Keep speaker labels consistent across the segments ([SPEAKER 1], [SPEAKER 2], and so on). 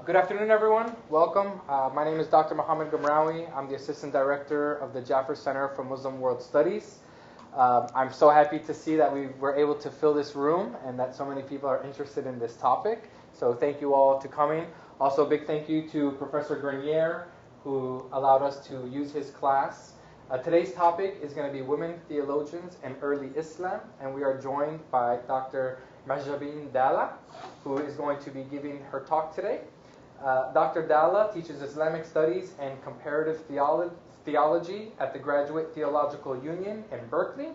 [SPEAKER 1] Good afternoon, everyone. Welcome. My name is Dr. Mohammed Gamrawi. I'm the Assistant Director of the Jaffer Center for Muslim World Studies. I'm so happy to see that we were able to fill this room and that so many people are interested in this topic. So thank you all for coming. Also, a big thank you to Professor Grenier, who allowed us to use his class. Today's topic is going to be women theologians and early Islam, and we are joined by Dr. Dhala, who is going to be giving her talk today. Dr. Dhala teaches Islamic studies and comparative theology at the Graduate Theological Union in Berkeley,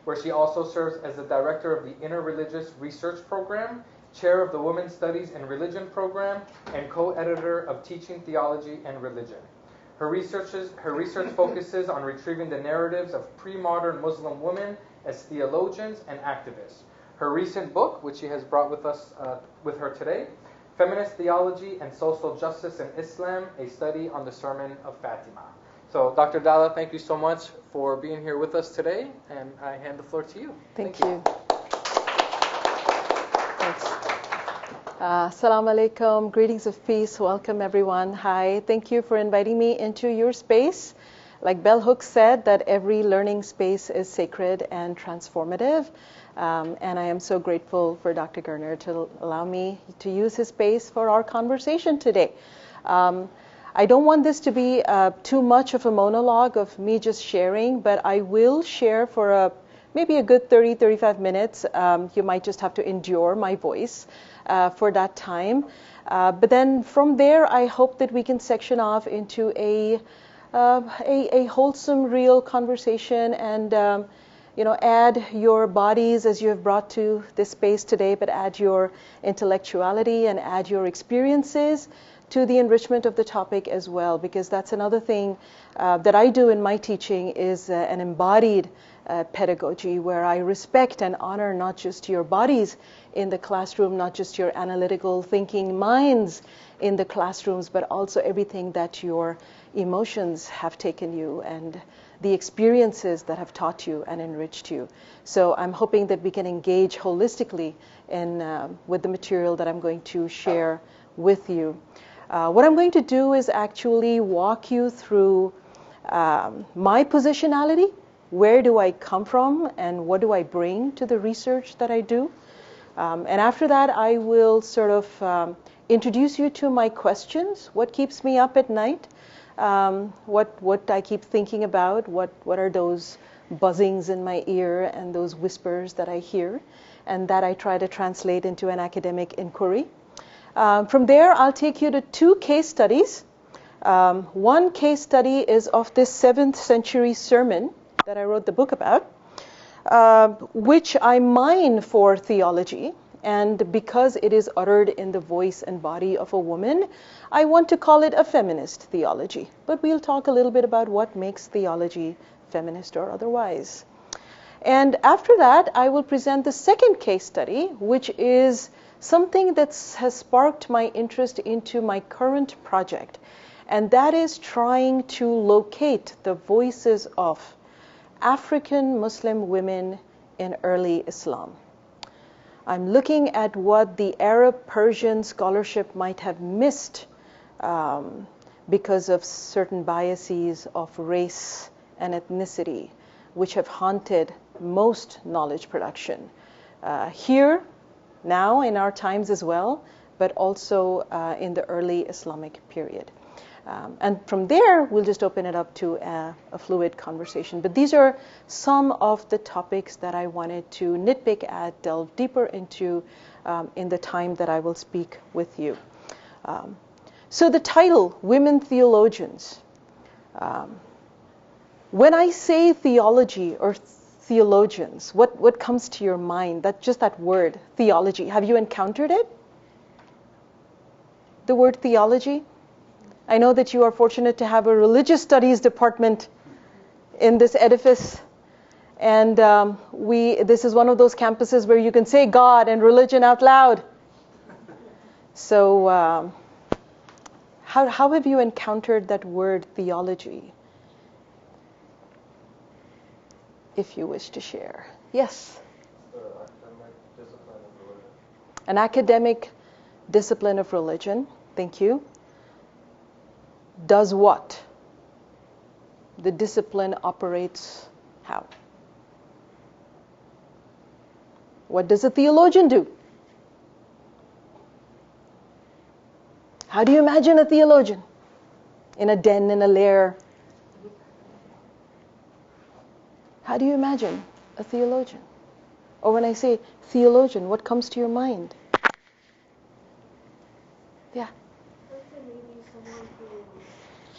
[SPEAKER 1] where she also serves as the director of the Interreligious Research Program, chair of the Women's Studies and Religion Program, and co-editor of Teaching Theology and Religion. Her research focuses on retrieving the narratives of pre-modern Muslim women as theologians and activists. Her recent book, which she has brought with us with her today, Feminist Theology and Social Justice in Islam, a study on the Sermon of Fatima. So, Dr. Dhala, thank you so much for being here with us today, and I hand the floor to you.
[SPEAKER 2] Thank you. Thanks. Assalamu alaikum, greetings of peace, welcome everyone. Hi, thank you for inviting me into your space. Like Bell Hooks said, that every learning space is sacred and transformative. And I am so grateful for Dr. Gerner to allow me to use his space for our conversation today. I don't want this to be too much of a monologue of me just sharing, but I will share for maybe a good 30-35 minutes. You might just have to endure my voice for that time. But then from there, I hope that we can section off into a wholesome, real conversation and add your bodies as you have brought to this space today, but add your intellectuality and add your experiences to the enrichment of the topic as well, because that's another thing that I do in my teaching is an embodied pedagogy where I respect and honor not just your bodies in the classroom, not just your analytical thinking minds in the classrooms, but also everything that your emotions have taken you and the experiences that have taught you and enriched you. So I'm hoping that we can engage holistically with the material that I'm going to share with you. What I'm going to do is actually walk you through my positionality. Where do I come from and what do I bring to the research that I do? And after that, I will sort of introduce you to my questions. What keeps me up at night? What I keep thinking about, what are those buzzings in my ear and those whispers that I hear, and that I try to translate into an academic inquiry. From there, I'll take you to two case studies. One case study is of this 7th century sermon that I wrote the book about, which I mine for theology. And because it is uttered in the voice and body of a woman, I want to call it a feminist theology. But we'll talk a little bit about what makes theology feminist or otherwise. And after that, I will present the second case study, which is something that has sparked my interest into my current project. And that is trying to locate the voices of African Muslim women in early Islam. I'm looking at what the Arab-Persian scholarship might have missed because of certain biases of race and ethnicity, which have haunted most knowledge production here, now in our times as well, but also in the early Islamic period. And from there, we'll just open it up to a fluid conversation. But these are some of the topics that I wanted to nitpick at, delve deeper into in the time that I will speak with you. So the title, Women Theologians. When I say theology or theologians, what comes to your mind? Just that word, theology. Have you encountered it? The word theology? I know that you are fortunate to have a religious studies department in this edifice. And this is one of those campuses where you can say God and religion out loud. So how have you encountered that word theology? If you wish to share. Yes? An academic discipline of religion. Thank you. Does what? The discipline operates how? What does a theologian do? How do you imagine a theologian? In a den, in a lair? How do you imagine a theologian? Or when I say theologian, what comes to your mind? Yeah.
[SPEAKER 3] Let's say maybe someone who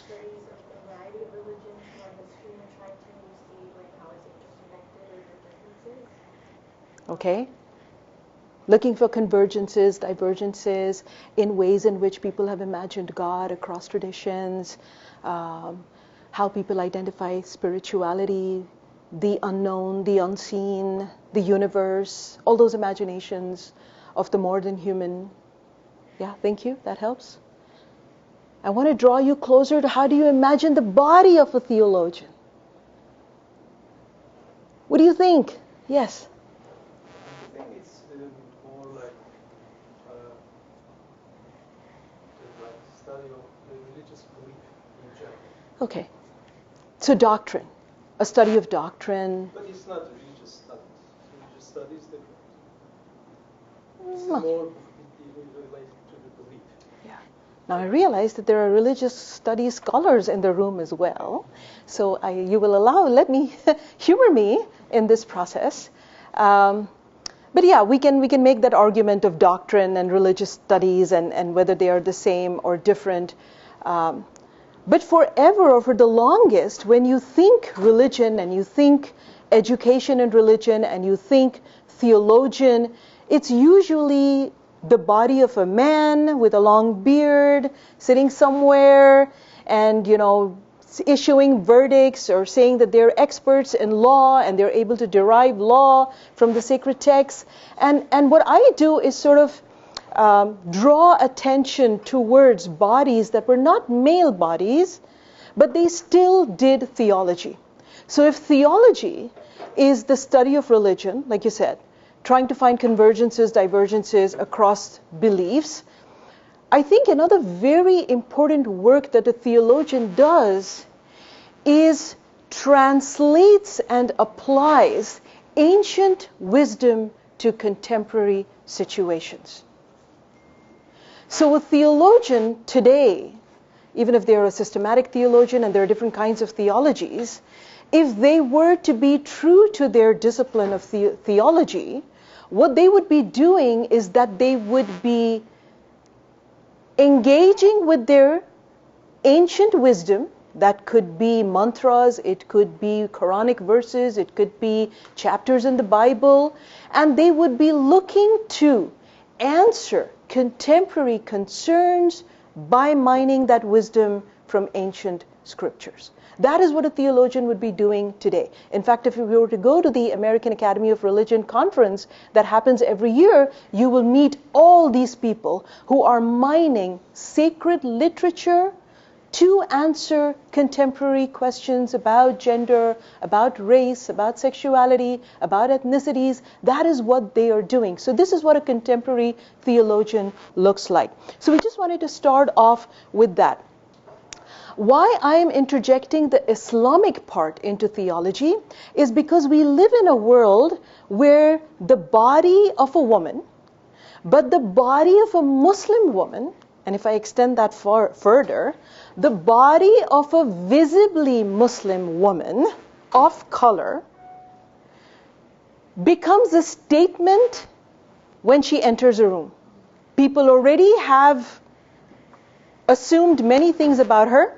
[SPEAKER 3] studies a variety of religions or history and try to see like how it's interconnected or the differences.
[SPEAKER 2] Okay. Looking for convergences, divergences in ways in which people have imagined God across traditions, how people identify spirituality, the unknown, the unseen, the universe, all those imaginations of the more than human. Yeah, thank you. That helps. I want to draw you closer to how do you imagine the body of a theologian? What do you think? Yes.
[SPEAKER 4] I think it's more like study of the religious belief in general.
[SPEAKER 2] Okay. So doctrine, a study of doctrine.
[SPEAKER 4] But it's not religious studies. Religious studies is different. It's
[SPEAKER 2] No.
[SPEAKER 4] more related to the belief.
[SPEAKER 2] Yeah. Now I realize that there are religious studies scholars in the room as well. So you will let me humor me in this process. But yeah, we can make that argument of doctrine and religious studies and whether they are the same or different. But forever or for the longest, when you think religion and you think education and religion and you think theologian, it's usually the body of a man with a long beard sitting somewhere and, issuing verdicts or saying that they're experts in law and they're able to derive law from the sacred texts. And what I do is sort of draw attention towards bodies that were not male bodies, but they still did theology. So if theology is the study of religion, like you said, trying to find convergences, divergences across beliefs, I think another very important work that a theologian does is translates and applies ancient wisdom to contemporary situations. So a theologian today, even if they're a systematic theologian and there are different kinds of theologies, if they were to be true to their discipline of theology, what they would be doing is that they would be engaging with their ancient wisdom. That could be mantras, it could be Qur'anic verses, it could be chapters in the Bible, and they would be looking to answer contemporary concerns by mining that wisdom from ancient scriptures. That is what a theologian would be doing today. In fact, if you were to go to the American Academy of Religion conference that happens every year, you will meet all these people who are mining sacred literature to answer contemporary questions about gender, about race, about sexuality, about ethnicities. That is what they are doing. So this is what a contemporary theologian looks like. So we just wanted to start off with that. Why I am interjecting the Islamic part into theology is because we live in a world where the body of a woman, but the body of a Muslim woman, and if I extend that further, the body of a visibly Muslim woman of color becomes a statement when she enters a room. People already have assumed many things about her,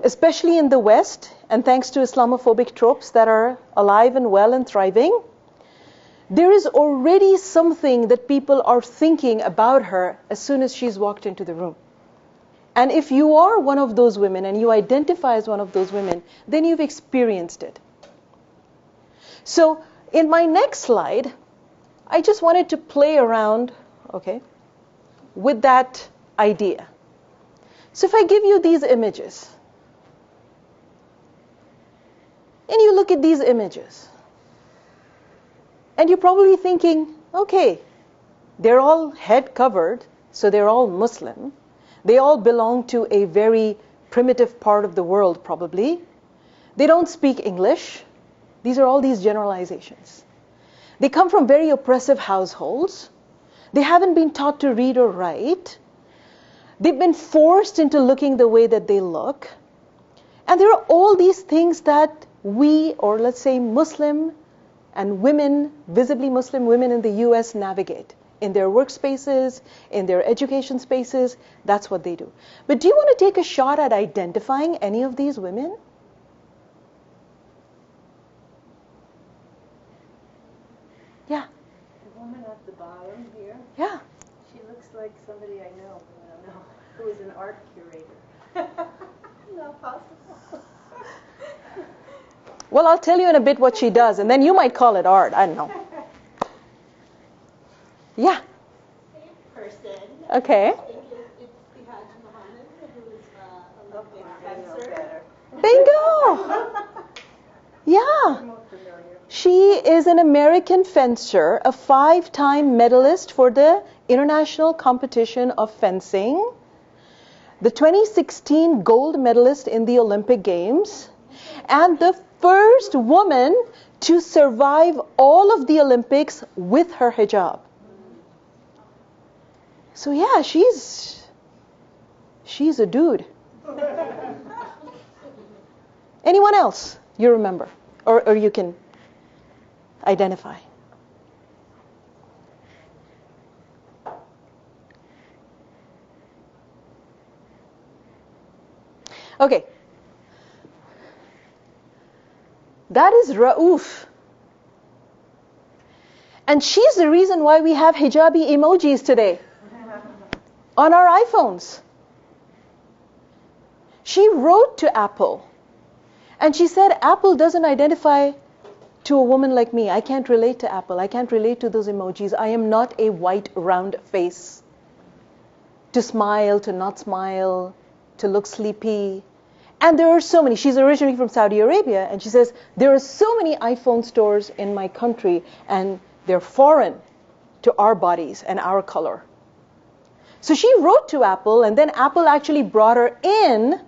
[SPEAKER 2] especially in the West, and thanks to Islamophobic tropes that are alive and well and thriving. There is already something that people are thinking about her as soon as she's walked into the room. And if you are one of those women and you identify as one of those women, then you've experienced it. So in my next slide, I just wanted to play around, with that idea. So if I give you these images, and you look at these images, and you're probably thinking, okay, they're all head covered, so they're all Muslim. They all belong to a very primitive part of the world, probably. They don't speak English. These are all these generalizations. They come from very oppressive households. They haven't been taught to read or write. They've been forced into looking the way that they look. And there are all these things that we, or let's say Muslim and women, visibly Muslim women in the US navigate in their workspaces, in their education spaces. That's what they do. But do you want to take a shot at identifying any of these women? Yeah.
[SPEAKER 5] The woman at the bottom here,
[SPEAKER 2] Yeah.
[SPEAKER 5] she looks like somebody I know, but I don't know, who is an art curator. Not possible.
[SPEAKER 2] Well, I'll tell you in a bit what she does, and then you might call it art. I don't know. Yeah.
[SPEAKER 3] Same person.
[SPEAKER 2] Okay.
[SPEAKER 3] I think it's Bihaj Muhammad, who is a Olympic fencer.
[SPEAKER 2] Bingo! Yeah. She is an American fencer, a 5-time medalist for the International Competition of Fencing, the 2016 gold medalist in the Olympic Games, and the first woman to survive all of the Olympics with her hijab. So yeah, she's a dude. Anyone else you remember or you can identify? Okay. That is Rauf. And she's the reason why we have hijabi emojis today on our iPhones. She wrote to Apple and she said, Apple doesn't identify to a woman like me. I can't relate to Apple. I can't relate to those emojis. I am not a white round face. To smile, to not smile, to look sleepy. And there are so many. She's originally from Saudi Arabia, and she says, there are so many iPhone stores in my country, and they're foreign to our bodies and our color. So she wrote to Apple, and then Apple actually brought her in,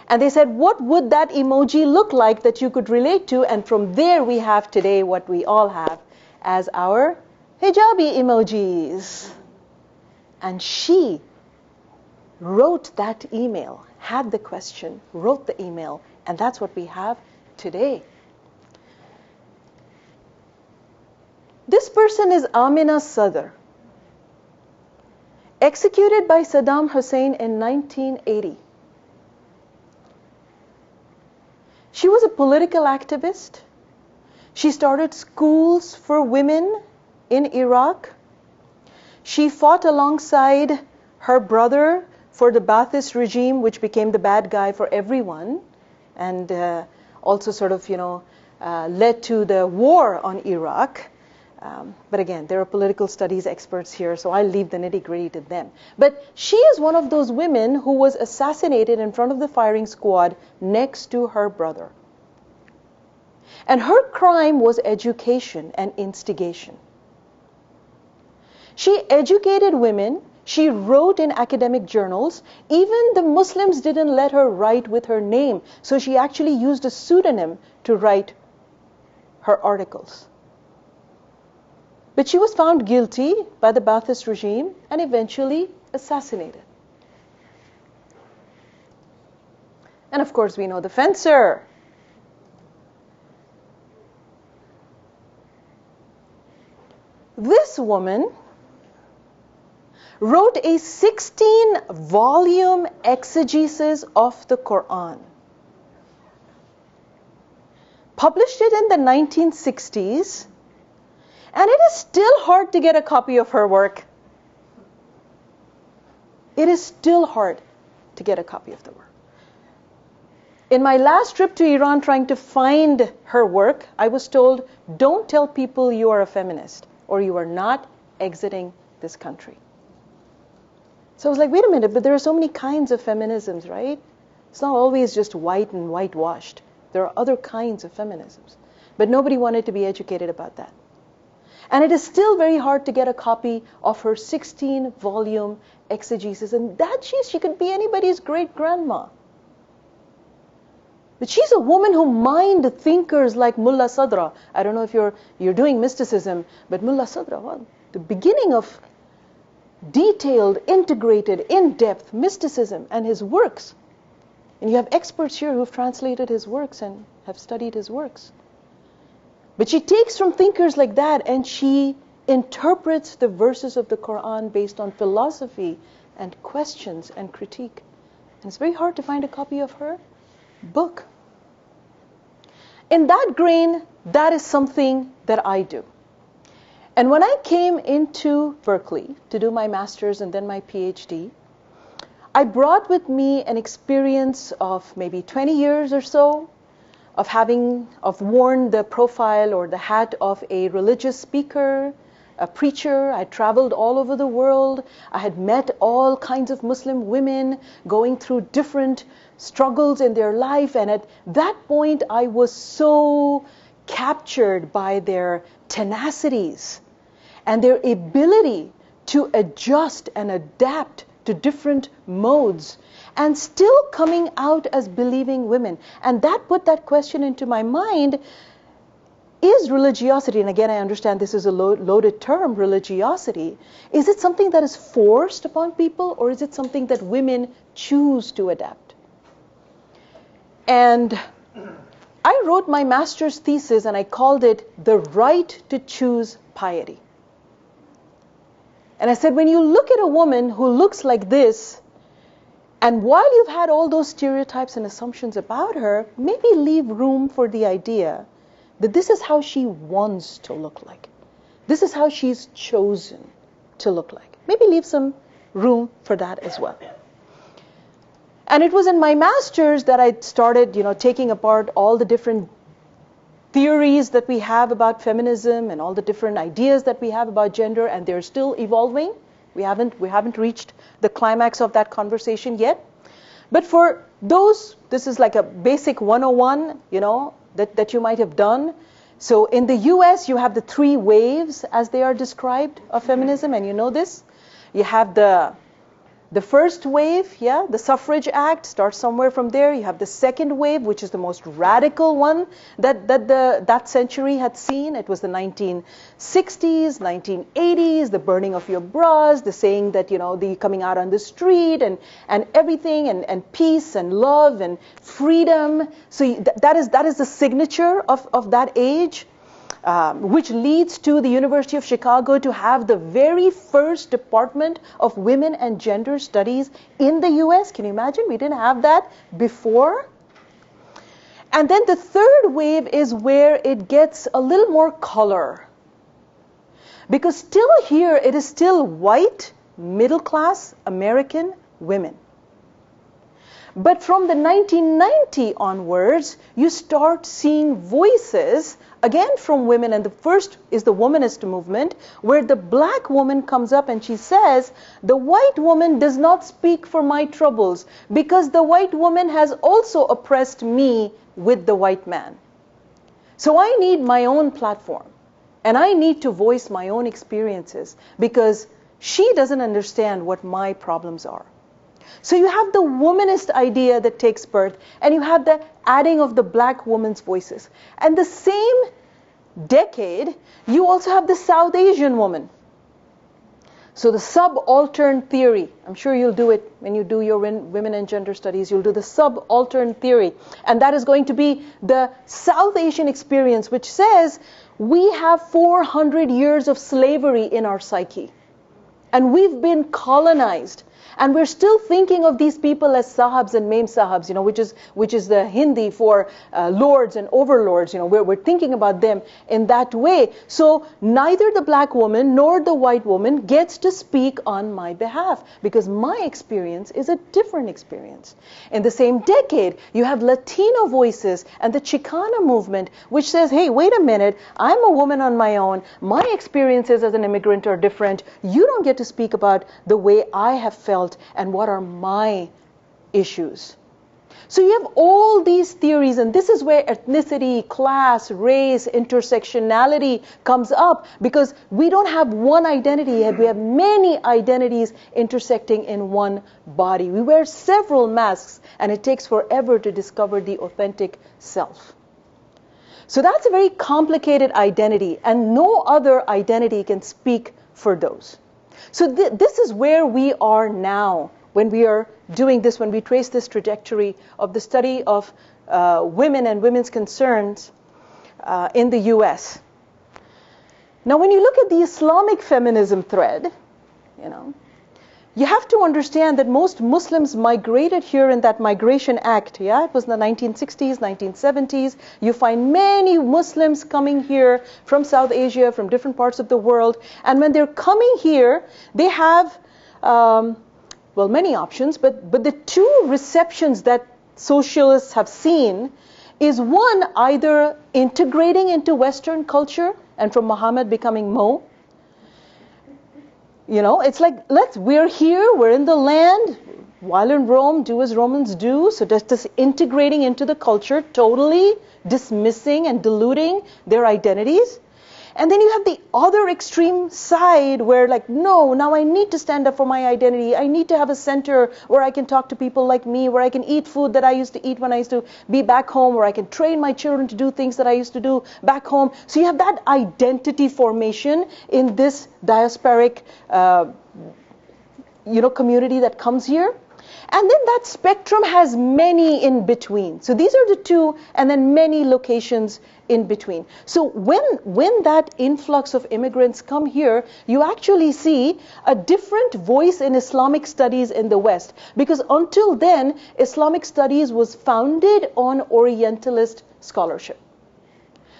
[SPEAKER 2] and they said, what would that emoji look like that you could relate to? And from there we have today what we all have as our hijabi emojis. And she wrote that email, had the question, wrote the email, and that's what we have today. This person is Amina Sadr, executed by Saddam Hussein in 1980. She was a political activist. She started schools for women in Iraq. She fought alongside her brother for the Ba'athist regime, which became the bad guy for everyone, and also sort of, led to the war on Iraq. But again, there are political studies experts here, so I'll leave the nitty-gritty to them. But she is one of those women who was assassinated in front of the firing squad next to her brother. And her crime was education and instigation. She educated women. She wrote in academic journals. Even the Muslims didn't let her write with her name, so she actually used a pseudonym to write her articles. But she was found guilty by the Ba'athist regime and eventually assassinated. And of course, we know the fencer. This woman wrote a 16-volume exegesis of the Quran. Published it in the 1960s. And it is still hard to get a copy of her work. It is still hard to get a copy of the work. In my last trip to Iran trying to find her work, I was told, don't tell people you are a feminist or you are not exiting this country. So I was like, wait a minute, but there are so many kinds of feminisms, right? It's not always just white and whitewashed. There are other kinds of feminisms. But nobody wanted to be educated about that. And it is still very hard to get a copy of her 16-volume exegesis. And that she could be anybody's great-grandma. But she's a woman who mined thinkers like Mullah Sadra. I don't know if you're doing mysticism, but Mullah Sadra, well, the beginning of detailed, integrated, in-depth mysticism and his works. And you have experts here who've translated his works and have studied his works. But she takes from thinkers like that and she interprets the verses of the Quran based on philosophy and questions and critique. And it's very hard to find a copy of her book. In that grain, that is something that I do. And when I came into Berkeley to do my master's and then my PhD, I brought with me an experience of maybe 20 years or so of worn the profile or the hat of a religious speaker, a preacher. I traveled all over the world. I had met all kinds of Muslim women going through different struggles in their life. And at that point, I was so captured by their tenacities and their ability to adjust and adapt to different modes and still coming out as believing women. And that put that question into my mind, is religiosity, and again I understand this is a loaded term, religiosity, is it something that is forced upon people or is it something that women choose to adapt? And I wrote my master's thesis and I called it The Right to Choose Piety. And I said, when you look at a woman who looks like this, and while you've had all those stereotypes and assumptions about her, maybe leave room for the idea that this is how she wants to look like. This is how she's chosen to look like. Maybe leave some room for that as well. And it was in my master's that I started, taking apart all the different theories that we have about feminism and all the different ideas that we have about gender, and they're still evolving. We haven't reached the climax of that conversation yet. But for those, this is like a basic 101, that you might have done. So in the US, you have the 3 waves as they are described of feminism, and you know this. You have the first wave, the Suffrage Act starts somewhere from there. You have the second wave, which is the most radical one that century had seen. It was the 1960s, 1980s, the burning of your bras, the saying that, the coming out on the street and everything, and peace and love and freedom. So that is the signature of that age. Which leads to the University of Chicago to have the very first Department of Women and Gender Studies in the US. Can you imagine? We didn't have that before. And then the third wave is where it gets a little more color. Because still here, it is still white, middle-class American women. But from the 1990 onwards, you start seeing voices, again from women, and the first is the womanist movement, where the black woman comes up and she says, the white woman does not speak for my troubles because the white woman has also oppressed me with the white man. So I need my own platform, and I need to voice my own experiences because she doesn't understand what my problems are. So you have the womanist idea that takes birth, and you have the adding of the black woman's voices. And the same decade, you also have the South Asian woman. So the subaltern theory, I'm sure you'll do it when you do your women and gender studies, you'll do the subaltern theory. And that is going to be the South Asian experience, which says we have 400 years of slavery in our psyche. And we've been colonized. And we're still thinking of these people as sahabs and mem sahabs, which is the Hindi for lords and overlords. We're thinking about them in that way. So neither the black woman nor the white woman gets to speak on my behalf because my experience is a different experience. In the same decade, you have Latino voices and the Chicana movement, which says, hey, wait a minute, I'm a woman on my own. My experiences as an immigrant are different. You don't get to speak about the way I have felt and what are my issues. So you have all these theories, and this is where ethnicity, class, race, intersectionality comes up, because we don't have one identity yet. We have many identities intersecting in one body. We wear several masks, and it takes forever to discover the authentic self. So that's a very complicated identity, and no other identity can speak for those. So this is where we are now when we are doing this, when we trace this trajectory of the study of women and women's concerns in the US. Now, when you look at the Islamic feminism thread, you have to understand that most Muslims migrated here in that Migration Act. Yeah, it was in the 1960s, 1970s. You find many Muslims coming here from South Asia, from different parts of the world. And when they're coming here, they have many options, but the two receptions that socialists have seen is one, either integrating into Western culture, and from Muhammad becoming Mo. It's like, we're here, we're in the land, while in Rome, do as Romans do. So just integrating into the culture, totally dismissing and diluting their identities. And then you have the other extreme side where no, now I need to stand up for my identity. I need to have a center where I can talk to people like me, where I can eat food that I used to eat when I used to be back home, where I can train my children to do things that I used to do back home. So you have that identity formation in this diasporic community that comes here. And then that spectrum has many in between. So these are the two, and then many locations in between. So when that influx of immigrants come here, you actually see a different voice in Islamic studies in the West. Because until then, Islamic studies was founded on Orientalist scholarship.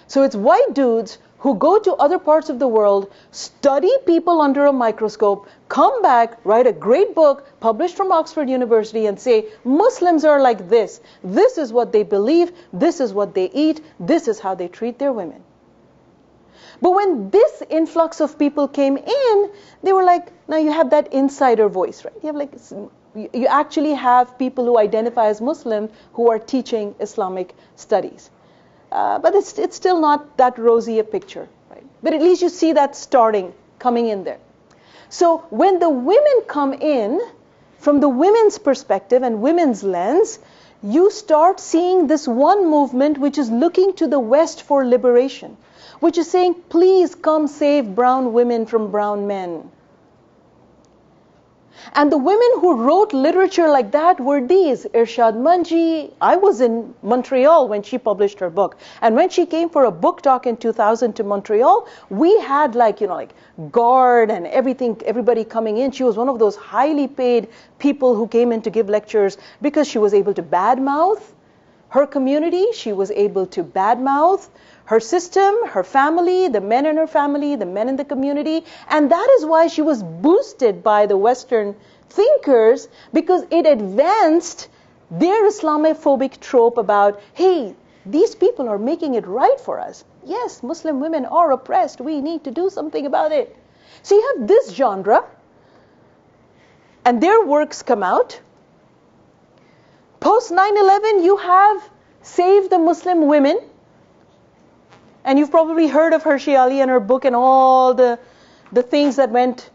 [SPEAKER 2] So it's white dudes who go to other parts of the world, study people under a microscope, come back, write a great book published from Oxford University and say, Muslims are like this. This is what they believe. This is what they eat. This is how they treat their women. But when this influx of people came in, they were like, now you have that insider voice, right? You actually have people who identify as Muslim who are teaching Islamic studies. But it's still not that rosy a picture, right? But at least you see that starting, coming in there. So when the women come in, from the women's perspective and women's lens, you start seeing this one movement which is looking to the West for liberation, which is saying, please come save brown women from brown men. And the women who wrote literature like that were these. Irshad Manji. I was in Montreal when she published her book. And when she came for a book talk in 2000 to Montreal, we had guard and everybody coming in. She was one of those highly paid people who came in to give lectures because she was able to badmouth her community. She was able to badmouth her system, her family, the men in her family, the men in the community. And that is why she was boosted by the Western thinkers, because it advanced their Islamophobic trope about, hey, these people are making it right for us. Yes, Muslim women are oppressed. We need to do something about it. So you have this genre, and their works come out. Post 9/11, you have Save the Muslim Women. And you've probably heard of Hershey Ali and her book and all the things that went,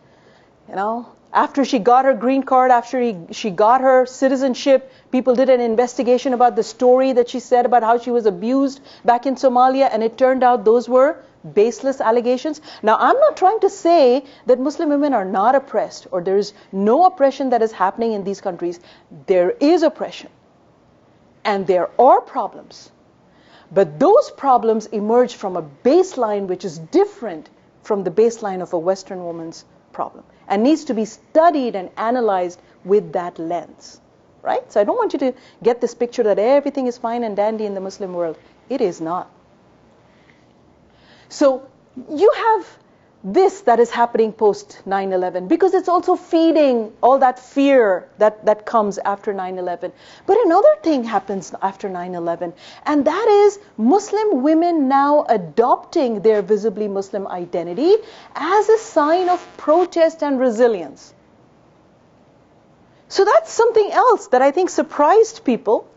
[SPEAKER 2] after she got her green card, after she got her citizenship, people did an investigation about the story that she said about how she was abused back in Somalia, and it turned out those were baseless allegations. Now, I'm not trying to say that Muslim women are not oppressed or there is no oppression that is happening in these countries. There is oppression, and there are problems. But those problems emerge from a baseline which is different from the baseline of a Western woman's problem and needs to be studied and analyzed with that lens, right? So I don't want you to get this picture that everything is fine and dandy in the Muslim world. It is not. So you have this that is happening post 9/11 because it's also feeding all that fear that comes after 9/11. But another thing happens after 9/11, and that is Muslim women now adopting their visibly Muslim identity as a sign of protest and resilience. So that's something else that I think surprised people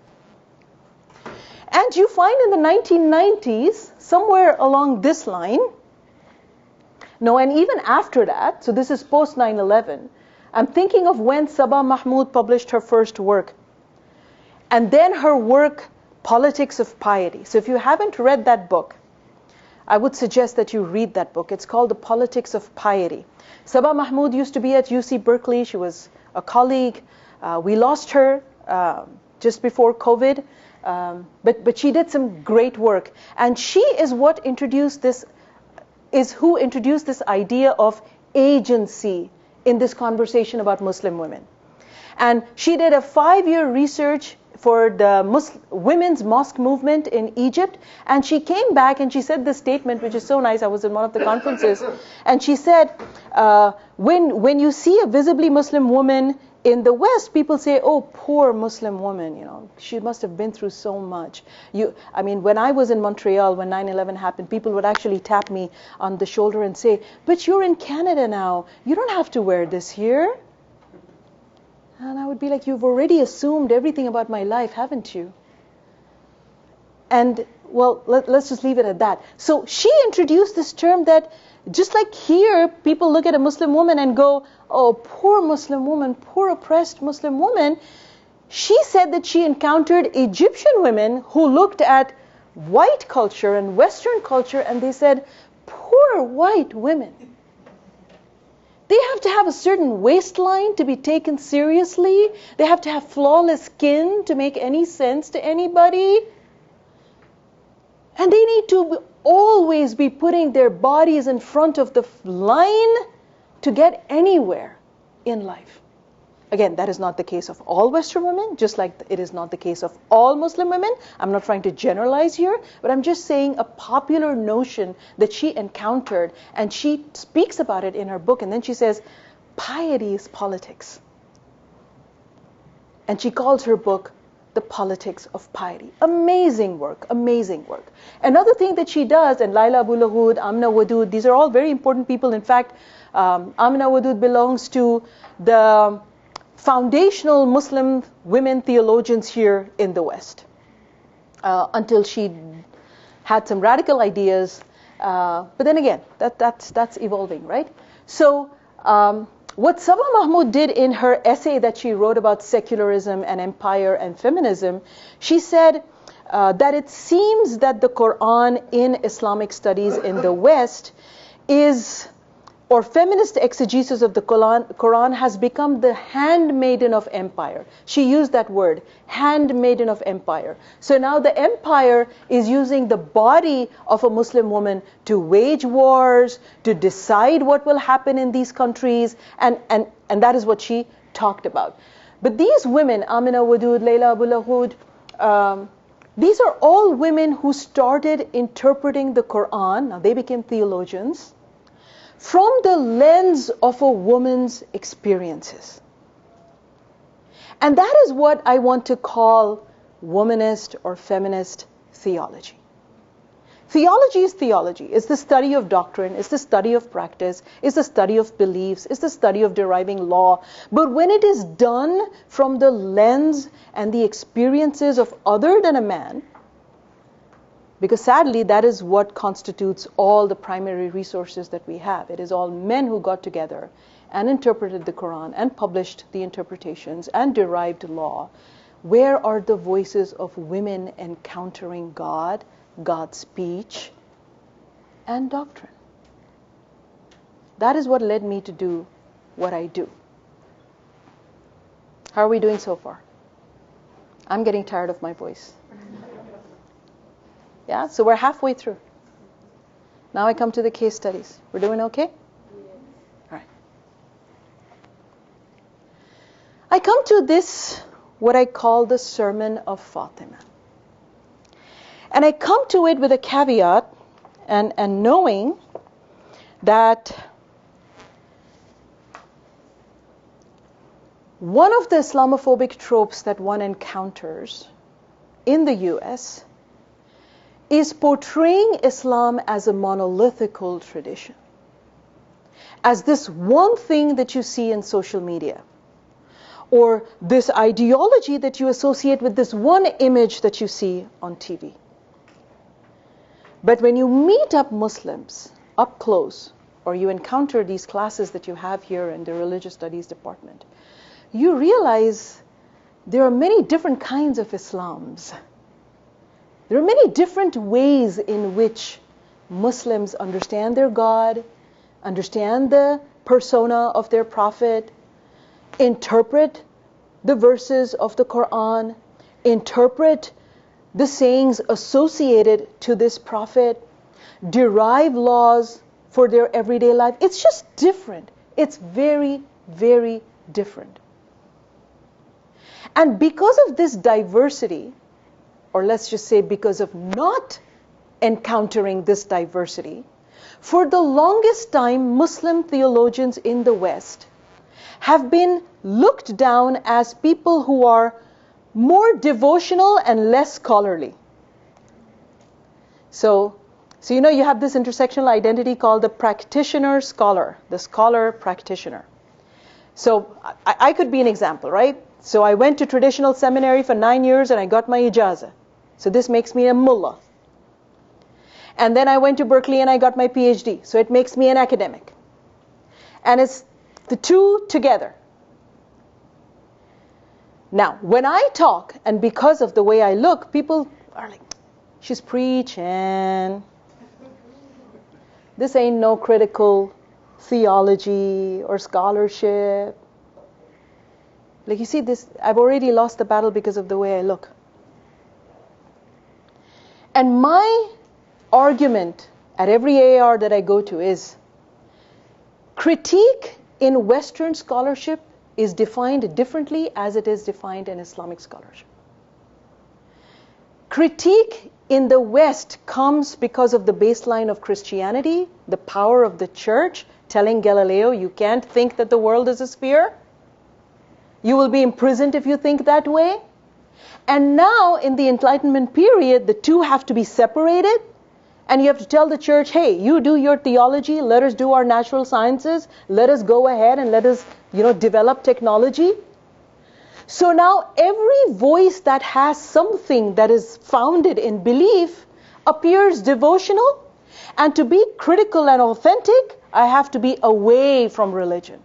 [SPEAKER 2] And you find in the 1990s, somewhere along this line, no, and even after that, so this is post 9/11, I'm thinking of when Sabah Mahmood published her first work. And then her work, Politics of Piety. So if you haven't read that book, I would suggest that you read that book. It's called The Politics of Piety. Sabah Mahmood used to be at UC Berkeley. She was a colleague. We lost her just before COVID. But she did some great work. And she is what introduced this, is who introduced this idea of agency in this conversation about Muslim women. And she did a 5-year research for the women's mosque movement in Egypt. And she came back and she said this statement, which is so nice. I was in one of the conferences. And she said, when you see a visibly Muslim woman in the West, people say, oh, poor Muslim woman, you know, she must have been through so much. I mean, when I was in Montreal, when 9/11 happened, people would actually tap me on the shoulder and say, but you're in Canada now. You don't have to wear this here. And I would be like, you've already assumed everything about my life, haven't you? And, well, let's just leave it at that. So she introduced this term that, just like here, people look at a Muslim woman and go, oh, poor Muslim woman, poor oppressed Muslim woman. She said that she encountered Egyptian women who looked at white culture and Western culture and they said, poor white women. They have to have a certain waistline to be taken seriously. They have to have flawless skin to make any sense to anybody. And they need to always be putting their bodies in front of the line to get anywhere in life. Again, that is not the case of all Western women, just like it is not the case of all Muslim women. I'm not trying to generalize here, but I'm just saying a popular notion that she encountered, and she speaks about it in her book, and then she says, piety is politics. And she calls her book The Politics of Piety. Amazing work, amazing work. Another thing that she does, and Laila Abu Lahud, Amna Wadud, these are all very important people. In fact, Amna Wadud belongs to the foundational Muslim women theologians here in the West, until she had some radical ideas. But then again, that's evolving, right? So what Sabah Mahmood did in her essay that she wrote about secularism and empire and feminism, she said that it seems that the Quran in Islamic studies in the West is, or feminist exegesis of the Quran has become the handmaiden of empire. She used that word, handmaiden of empire. So now the empire is using the body of a Muslim woman to wage wars, to decide what will happen in these countries, and that is what she talked about. But these women, Amina Wadud, Laila Abu Lahud, these are all women who started interpreting the Quran. Now they became theologians from the lens of a woman's experiences. And that is what I want to call womanist or feminist theology. Theology is theology. It's the study of doctrine, it's the study of practice, it's the study of beliefs, it's the study of deriving law. But when it is done from the lens and the experiences of other than a man, because sadly, that is what constitutes all the primary resources that we have. It is all men who got together and interpreted the Quran and published the interpretations and derived law. Where are the voices of women encountering God, God's speech, and doctrine? That is what led me to do what I do. How are we doing so far? I'm getting tired of my voice. Yeah, so we're halfway through. Now I come to the case studies. We're doing okay? All right. I come to this, what I call the Sermon of Fatima. And I come to it with a caveat and knowing that one of the Islamophobic tropes that one encounters in the US is portraying Islam as a monolithical tradition, as this one thing that you see in social media, or this ideology that you associate with this one image that you see on TV. But when you meet up Muslims up close, or you encounter these classes that you have here in the religious studies department, you realize there are many different kinds of Islams. There are many different ways in which Muslims understand their God, understand the persona of their prophet, interpret the verses of the Quran, interpret the sayings associated to this prophet, derive laws for their everyday life. It's just different. It's very, very different. And because of this diversity, or let's just say because of not encountering this diversity, for the longest time, Muslim theologians in the West have been looked down as people who are more devotional and less scholarly. So you have this intersectional identity called the practitioner-scholar, the scholar-practitioner. So I could be an example, right? So I went to traditional seminary for 9 years and I got my ijazah. So this makes me a mullah. And then I went to Berkeley and I got my PhD. So it makes me an academic. And it's the two together. Now, when I talk, and because of the way I look, people are like, she's preaching. This ain't no critical theology or scholarship. Like, you see this, I've already lost the battle because of the way I look. And my argument at every AR that I go to is, critique in Western scholarship is defined differently as it is defined in Islamic scholarship. Critique in the West comes because of the baseline of Christianity, the power of the church, telling Galileo, you can't think that the world is a sphere. You will be imprisoned if you think that way. And now, in the Enlightenment period, the two have to be separated. And you have to tell the church, hey, you do your theology, let us do our natural sciences, let us go ahead and let us, develop technology. So now every voice that has something that is founded in belief appears devotional. And to be critical and authentic, I have to be away from religion.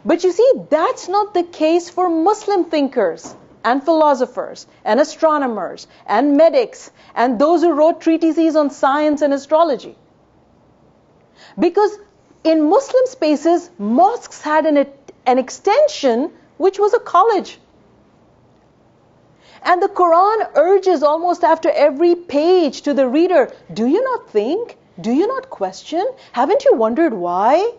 [SPEAKER 2] But you see, that's not the case for Muslim thinkers and philosophers and astronomers and medics and those who wrote treatises on science and astrology. Because in Muslim spaces, mosques had an extension which was a college. And the Quran urges almost after every page to the reader, do you not think? Do you not question? Haven't you wondered why?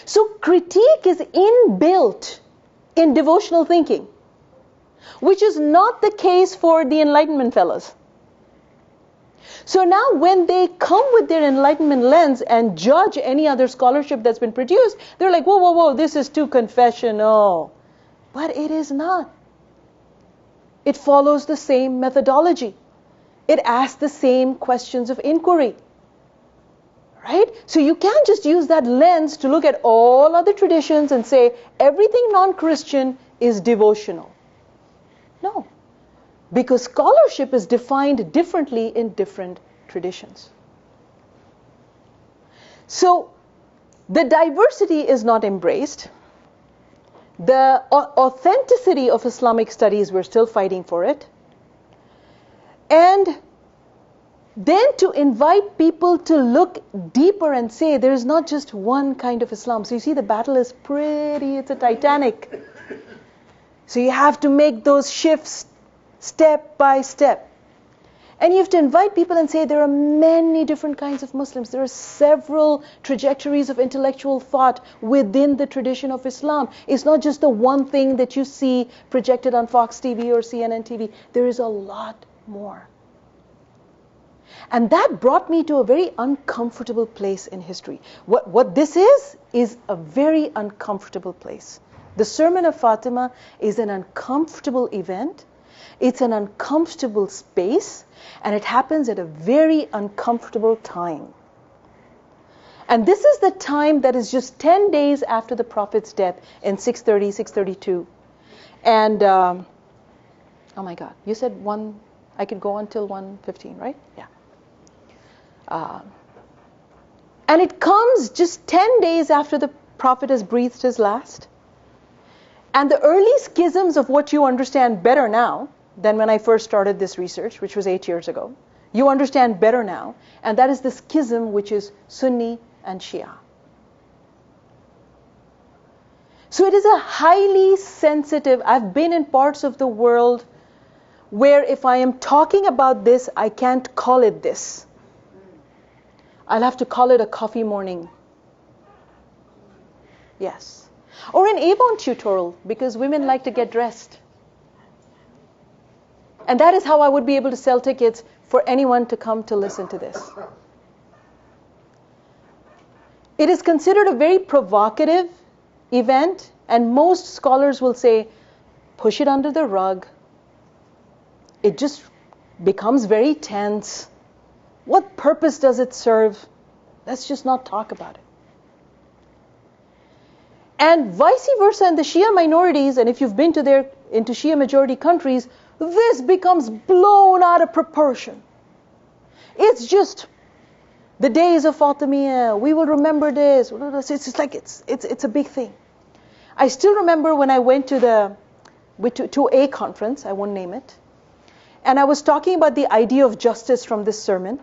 [SPEAKER 2] So critique is inbuilt in devotional thinking, which is not the case for the Enlightenment fellows. So now when they come with their Enlightenment lens and judge any other scholarship that's been produced, they're like, whoa, this is too confessional. But it is not. It follows the same methodology. It asks the same questions of inquiry. Right? So you can't just use that lens to look at all other traditions and say everything non-Christian is devotional. No. Because scholarship is defined differently in different traditions. So the diversity is not embraced. The authenticity of Islamic studies, we're still fighting for it. And then to invite people to look deeper and say there is not just one kind of Islam. So you see the battle is pretty, it's a Titanic. So you have to make those shifts step by step. And you have to invite people and say there are many different kinds of Muslims. There are several trajectories of intellectual thought within the tradition of Islam. It's not just the one thing that you see projected on Fox TV or CNN TV. There is a lot more. And that brought me to a very uncomfortable place in history. What this is a very uncomfortable place. The Sermon of Fatima is an uncomfortable event. It's an uncomfortable space, and it happens at a very uncomfortable time. And this is the time that is just 10 days after the Prophet's death in 630, 632. And, oh my God, you said I could go until 1:15, right? Yeah. And it comes just 10 days after the Prophet has breathed his last. And the early schisms of what you understand better now than when I first started this research, which was 8 years ago, you understand better now. And that is the schism which is Sunni and Shia. So it is a highly sensitive, I've been in parts of the world where if I am talking about this, I can't call it this. I'll have to call it a coffee morning. Yes. Or an Avon tutorial, because women like to get dressed. And that is how I would be able to sell tickets for anyone to come to listen to this. It is considered a very provocative event, and most scholars will say, push it under the rug. It just becomes very tense. What purpose does it serve? Let's just not talk about it. And vice versa in the Shia minorities, and if you've been into Shia majority countries, this becomes blown out of proportion. It's just the days of Fatimiyya, we will remember this. It's like it's a big thing. I still remember when I went to a conference, I won't name it, and I was talking about the idea of justice from this sermon.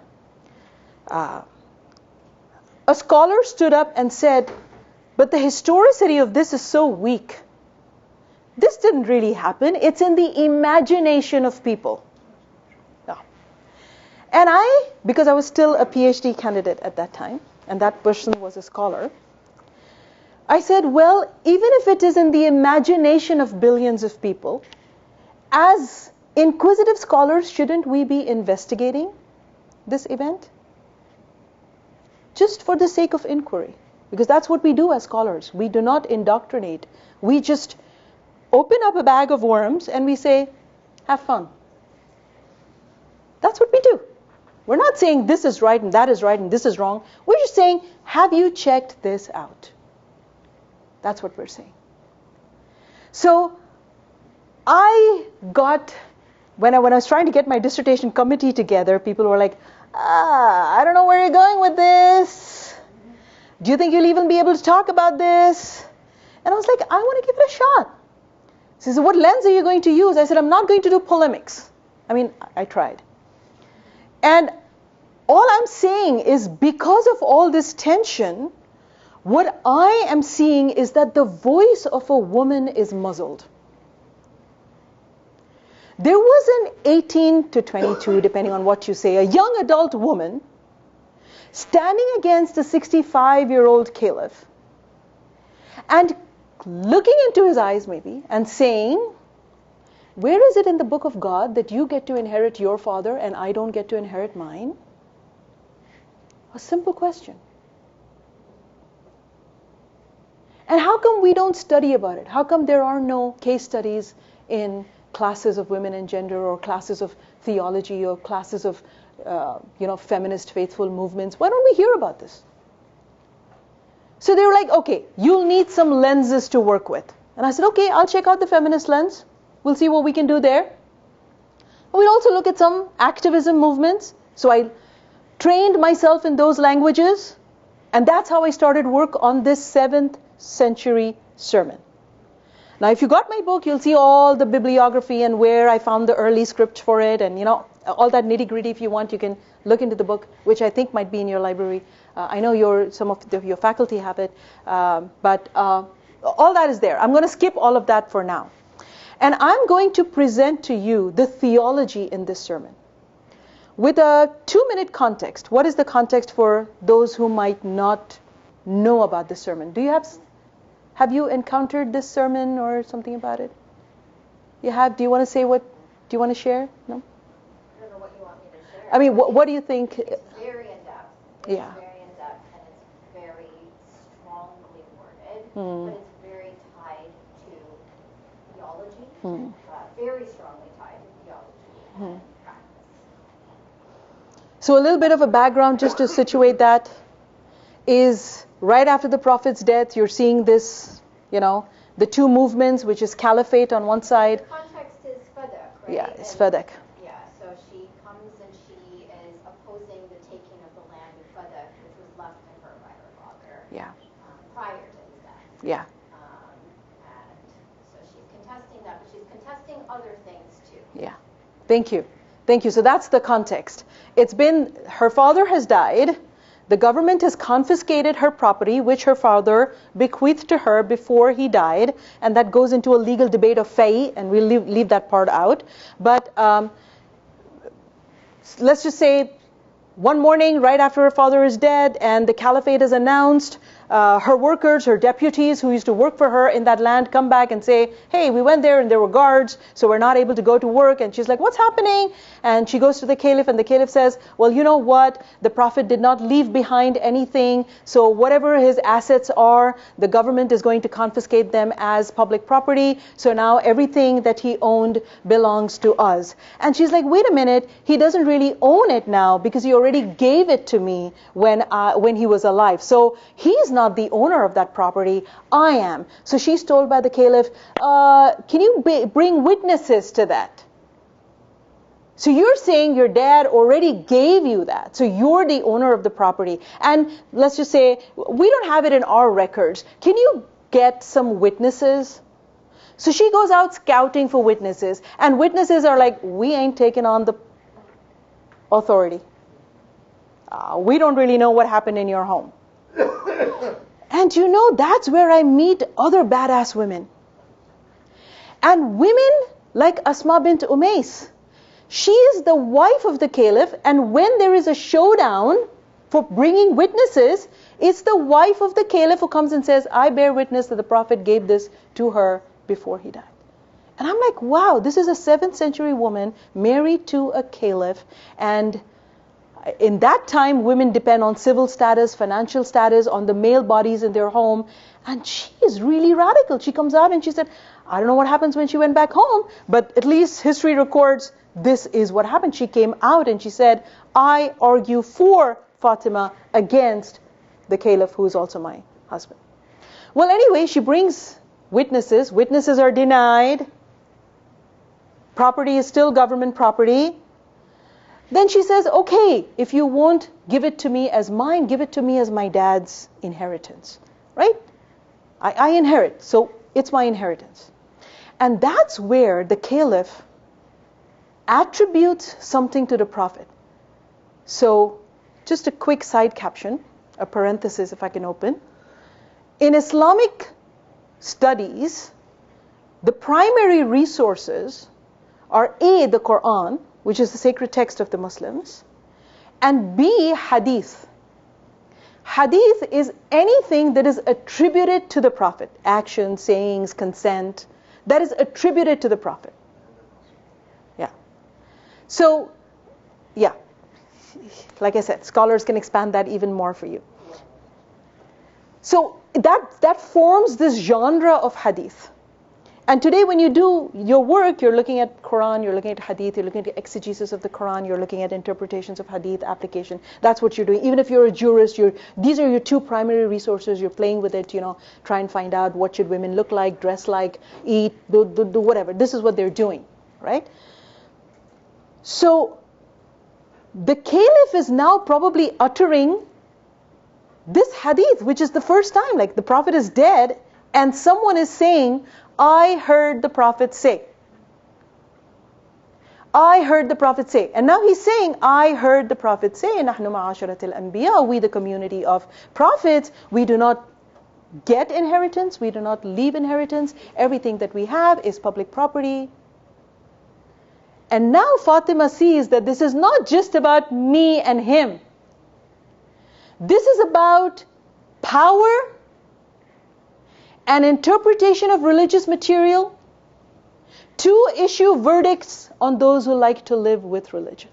[SPEAKER 2] A scholar stood up and said, but the historicity of this is so weak. This didn't really happen. It's in the imagination of people. No. And because I was still a PhD candidate at that time, and that person was a scholar, I said, well, even if it is in the imagination of billions of people, as inquisitive scholars, shouldn't we be investigating this event? Just for the sake of inquiry. Because that's what we do as scholars. We do not indoctrinate. We just open up a bag of worms and we say, have fun. That's what we do. We're not saying this is right and that is right and this is wrong. We're just saying, have you checked this out? That's what we're saying. So when I was trying to get my dissertation committee together, people were like, I don't know where you're going with this. Do you think you'll even be able to talk about this? And I was like, I want to give it a shot. She said, what lens are you going to use? I said, I'm not going to do polemics. I mean, I tried. And all I'm saying is because of all this tension, what I am seeing is that the voice of a woman is muzzled. There was an 18 to 22, depending on what you say, a young adult woman standing against a 65-year-old caliph and looking into his eyes maybe and saying, where is it in the book of God that you get to inherit your father and I don't get to inherit mine? A simple question. And how come we don't study about it? How come there are no case studies in classes of women and gender or classes of theology or classes of feminist faithful movements? Why don't we hear about this? So they were like, okay, you'll need some lenses to work with. And I said, okay, I'll check out the feminist lens. We'll see what we can do there. We'll also look at some activism movements. So I trained myself in those languages. And that's how I started work on this 7th century sermon. Now, if you got my book, you'll see all the bibliography and where I found the early script for it and, all that nitty-gritty. If you want, you can look into the book, which I think might be in your library. I know some of your faculty have it, but all that is there. I'm going to skip all of that for now. And I'm going to present to you the theology in this sermon with a 2-minute context. What is the context for those who might not know about the sermon? Have you encountered this sermon or something about it? You have? Do you want to say do you want to share? No?
[SPEAKER 3] I don't know what you want me to share.
[SPEAKER 2] I mean, what do you think?
[SPEAKER 3] It's very in-depth. It's very in-depth and it's very strongly worded, but it's very tied to theology, very strongly tied to theology and practice.
[SPEAKER 2] So a little bit of a background just to situate that. is right after the Prophet's death. You're seeing this, the two movements, which is caliphate on one side.
[SPEAKER 3] The context is Fadak, right?
[SPEAKER 2] Yeah, it's Fadak.
[SPEAKER 3] Yeah, so she comes and she is opposing the taking of the land of Fadak, which was left to her by her father.
[SPEAKER 2] Yeah.
[SPEAKER 3] Prior to his death.
[SPEAKER 2] Yeah.
[SPEAKER 3] And so she's contesting that, but she's contesting other things too.
[SPEAKER 2] Yeah. Thank you. Thank you. So that's the context. It's been, her father has died. The government has confiscated her property, which her father bequeathed to her before he died. And that goes into a legal debate of fay, and we'll leave that part out. But let's just say one morning, right after her father is dead, and the caliphate is announced, her workers, her deputies who used to work for her in that land come back and say, hey, we went there and there were guards, so we're not able to go to work. And she's like, what's happening? And she goes to the caliph, and the caliph says, well, you know what? The Prophet did not leave behind anything, so whatever his assets are, the government is going to confiscate them as public property. So now everything that he owned belongs to us. And she's like, wait a minute, he doesn't really own it now because he already gave it to me when he was alive. So he's not the owner of that property, I am. So she's told by the caliph, can you bring witnesses to that? So you're saying your dad already gave you that, so you're the owner of the property. And let's just say, we don't have it in our records. Can you get some witnesses? So she goes out scouting for witnesses, and witnesses are like, we ain't taking on the authority. We don't really know what happened in your home. And that's where I meet other badass women. And women like Asma bint Umais. She is the wife of the caliph, and when there is a showdown for bringing witnesses, it's the wife of the caliph who comes and says, I bear witness that the Prophet gave this to her before he died. And I'm like, wow, this is a 7th century woman married to a caliph. And in that time, women depend on civil status, financial status, on the male bodies in their home. And she is really radical. She comes out and she said, I don't know what happens when she went back home, but at least history records this is what happened. She came out and she said, I argue for Fatima against the caliph, who is also my husband. Well, anyway, she brings witnesses. Witnesses are denied. Property is still government property. Then she says, okay, if you won't give it to me as mine, give it to me as my dad's inheritance, right? I inherit, so it's my inheritance. And that's where the caliph attributes something to the Prophet. So just a quick side caption, a parenthesis if I can open. In Islamic studies, the primary resources are A, the Quran, which is the sacred text of the Muslims, and B, hadith. Hadith is anything that is attributed to the Prophet, actions, sayings, consent, that is attributed to the Prophet. Yeah. So, yeah, like I said, scholars can expand that even more for you. So that forms this genre of hadith. And today when you do your work, you're looking at Quran, you're looking at hadith, you're looking at exegesis of the Quran, you're looking at interpretations of hadith, application. That's what you're doing. Even if you're a jurist, these are your two primary resources. You're playing with it, try and find out what should women look like, dress like, eat, do whatever. This is what they're doing, right? So the caliph is now probably uttering this hadith, which is the first time, like the Prophet is dead, and someone is saying, I heard the Prophet say. I heard the Prophet say. And now he's saying, I heard the Prophet say, نَحْنُ مَعَاشَرَةِ الْأَنْبِيَاءِ, we the community of prophets, we do not get inheritance, we do not leave inheritance. Everything that we have is public property. And now Fatima sees that this is not just about me and him. This is about power and interpretation of religious material to issue verdicts on those who like to live with religion.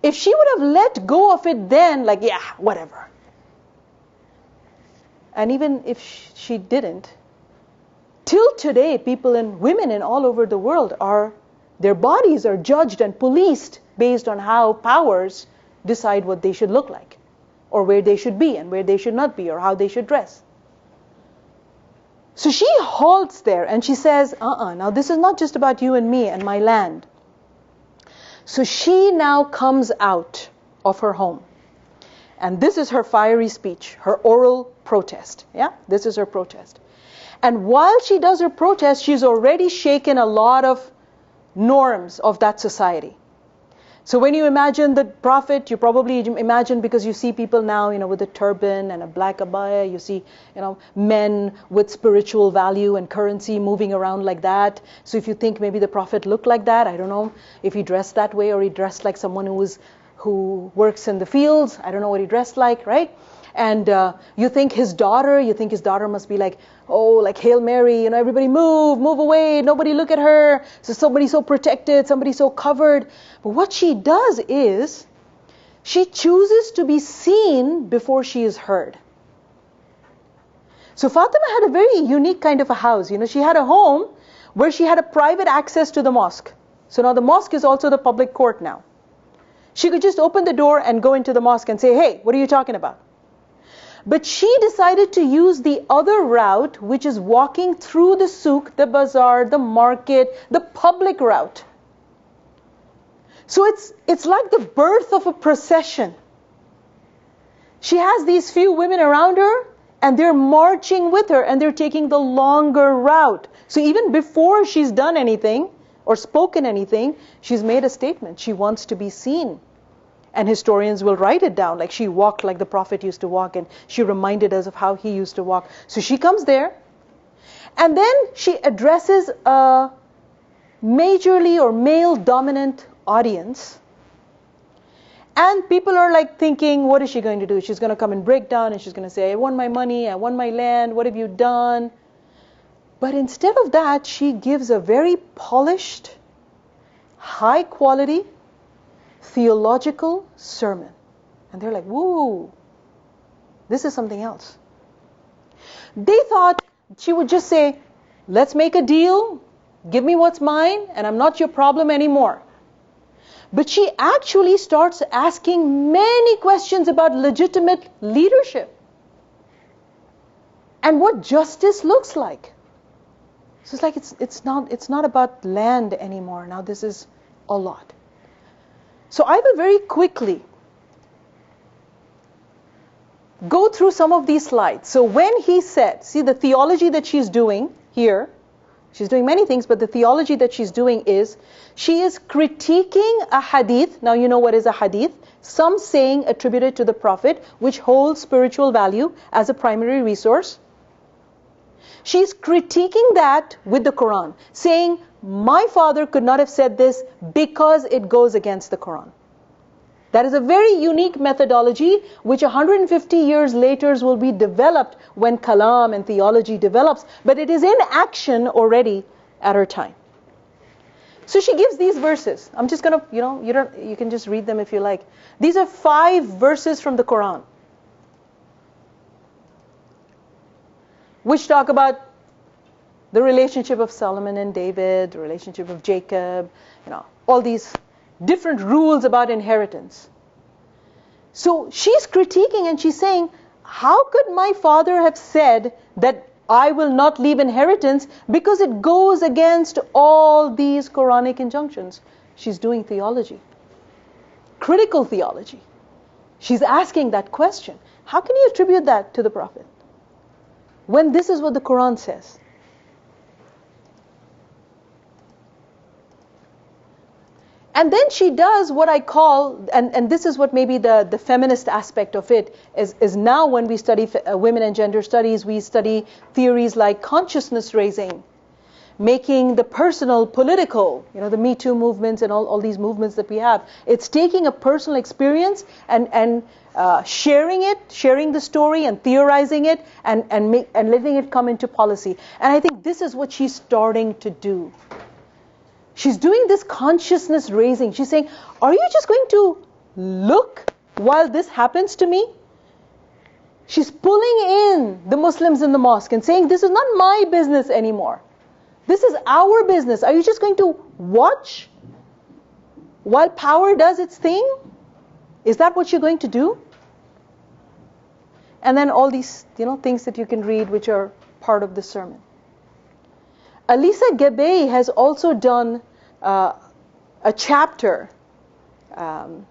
[SPEAKER 2] If she would have let go of it then, like, yeah, whatever. And even if she didn't, till today, women in all over the world their bodies are judged and policed based on how powers decide what they should look like. or where they should be and where they should not be, or how they should dress. So she halts there and she says, now this is not just about you and me and my land. So she now comes out of her home. And this is her fiery speech, her oral protest. Yeah, this is her protest. And while she does her protest, she's already shaken a lot of norms of that society. So when you imagine the Prophet, you probably imagine, because you see people now, with a turban and a black abaya, you see, men with spiritual value and currency moving around like that. So if you think maybe the Prophet looked like that, I don't know if he dressed that way or he dressed like someone who works in the fields. I don't know what he dressed like, right? And you think his daughter must be like, like Hail Mary, everybody move away, nobody look at her. So somebody so protected, somebody so covered. But what she does is, she chooses to be seen before she is heard. So Fatima had a very unique kind of a house. She had a home where she had a private access to the mosque. So now the mosque is also the public court now. She could just open the door and go into the mosque and say, hey, what are you talking about? But she decided to use the other route, which is walking through the souk, the bazaar, the market, the public route. So it's like the birth of a procession. She has these few women around her, and they're marching with her, and they're taking the longer route. So even before she's done anything or spoken anything, she's made a statement. She wants to be seen. And historians will write it down, like she walked like the Prophet used to walk, and she reminded us of how he used to walk. So she comes there, and then she addresses a majorly or male-dominant audience. And people are like thinking, what is she going to do? She's going to come and break down, and she's going to say, I want my money, I want my land, what have you done? But instead of that, she gives a very polished, high-quality, theological sermon. And they're like, woo, this is something else. They thought she would just say, let's make a deal, give me what's mine, and I'm not your problem anymore. But she actually starts asking many questions about legitimate leadership and what justice looks like. So it's like it's not about land anymore. Now this is a lot. So I will very quickly go through some of these slides. So when he said, see the theology that she's doing here, she's doing many things, but the theology that she's doing is, she is critiquing a hadith. Now you know what is a hadith. Some saying attributed to the Prophet, which holds spiritual value as a primary resource. She's critiquing that with the Quran, saying, my father could not have said this because it goes against the Quran. That is a very unique methodology, which 150 years later will be developed when kalam and theology develops, but it is in action already at her time. So she gives these verses. I'm just going to, you can just read them if you like. These are 5 verses from the Quran, which talk about the relationship of Solomon and David, the relationship of Jacob, all these different rules about inheritance. So she's critiquing and she's saying, how could my father have said that I will not leave inheritance, because it goes against all these Quranic injunctions? She's doing theology, critical theology. She's asking that question. How can you attribute that to the Prophet when this is what the Quran says? And then she does what I call, and this is what maybe the feminist aspect of it is now when we study women and gender studies, we study theories like consciousness raising, making the personal political, the Me Too movements and all these movements that we have. It's taking a personal experience and sharing the story and theorizing it and letting it come into policy. And I think this is what she's starting to do. She's doing this consciousness raising. She's saying, are you just going to look while this happens to me? She's pulling in the Muslims in the mosque and saying, this is not my business anymore. This is our business. Are you just going to watch while power does its thing? Is that what you're going to do? And then all these, things that you can read which are part of the sermon. Alisa Gabay has also done a chapter on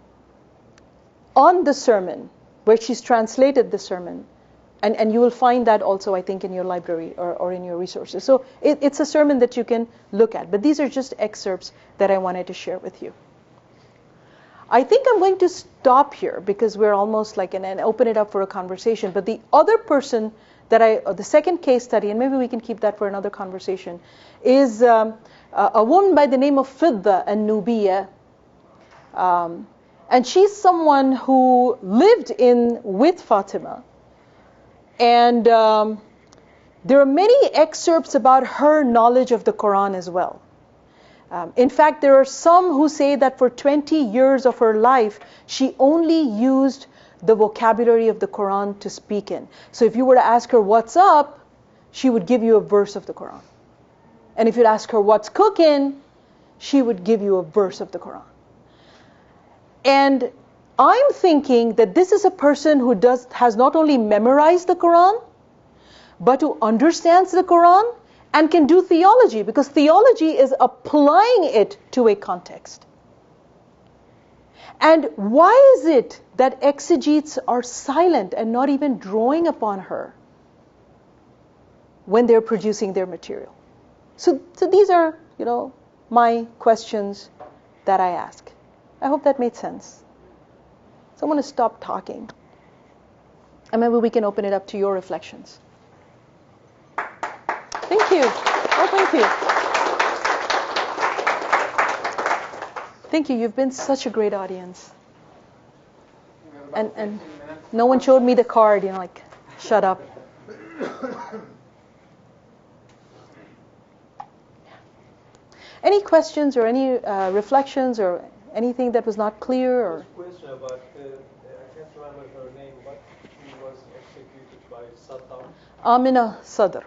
[SPEAKER 2] the sermon, where she's translated the sermon. And you will find that also, I think, in your library or in your resources. So it's a sermon that you can look at. But these are just excerpts that I wanted to share with you. I think I'm going to stop here because we're almost and open it up for a conversation. But the other person the second case study, and maybe we can keep that for another conversation, is a woman by the name of Fizza, al-Nubiyya. And she's someone who lived with Fatima. And there are many excerpts about her knowledge of the Quran as well. In fact, there are some who say that for 20 years of her life, she only used the vocabulary of the Quran to speak in. So if you were to ask her, what's up? She would give you a verse of the Quran. And if you'd ask her, what's cooking? She would give you a verse of the Quran. And I'm thinking that this is a person who has not only memorized the Quran, but who understands the Quran and can do theology, because theology is applying it to a context. And why is it that exegetes are silent and not even drawing upon her when they're producing their material? So these are, my questions that I ask. I hope that made sense. So I'm going to stop talking. And maybe we can open it up to your reflections. Thank you. Oh, thank you. Thank you. You've been such a great audience. And no one showed me the card, shut up. Any questions or any reflections or anything that was not clear? Or?
[SPEAKER 4] Question about, I can't remember her name, but she was executed by Saddam.
[SPEAKER 2] Amina Sadr.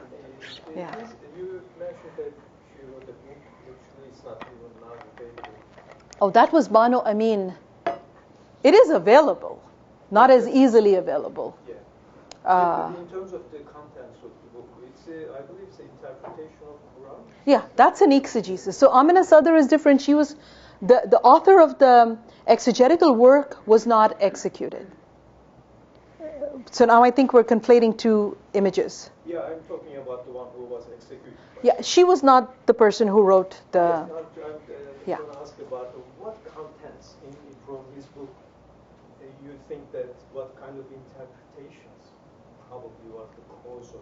[SPEAKER 2] Yeah.
[SPEAKER 4] You mentioned that she wrote a book, which is not even now available.
[SPEAKER 2] Oh, that was Banu Amin. It is available, not as easily available.
[SPEAKER 4] Yeah. But in terms of the contents of the book, I believe it's an interpretation of the Quran.
[SPEAKER 2] Yeah, that's an exegesis. So Amina Sadr is different. She was the author of the exegetical work was not executed. So now I think we're conflating two images.
[SPEAKER 4] Yeah, I'm talking about the one who was executed.
[SPEAKER 2] Yeah, she was not the person who wrote the.
[SPEAKER 4] Yes, I'm going to ask about what contents from this book you think that what kind of interpretations probably was the cause of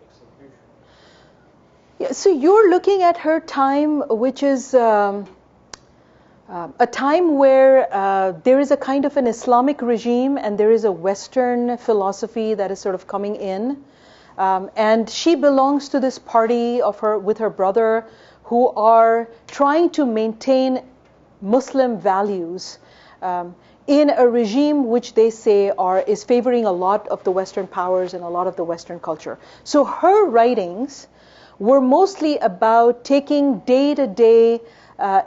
[SPEAKER 4] execution.
[SPEAKER 2] Yeah, so you're looking at her time, which is a time where there is a kind of an Islamic regime and there is a Western philosophy that is sort of coming in. And she belongs to this party with her brother who are trying to maintain Muslim values in a regime which they say is favoring a lot of the Western powers and a lot of the Western culture. So her writings were mostly about taking day-to-day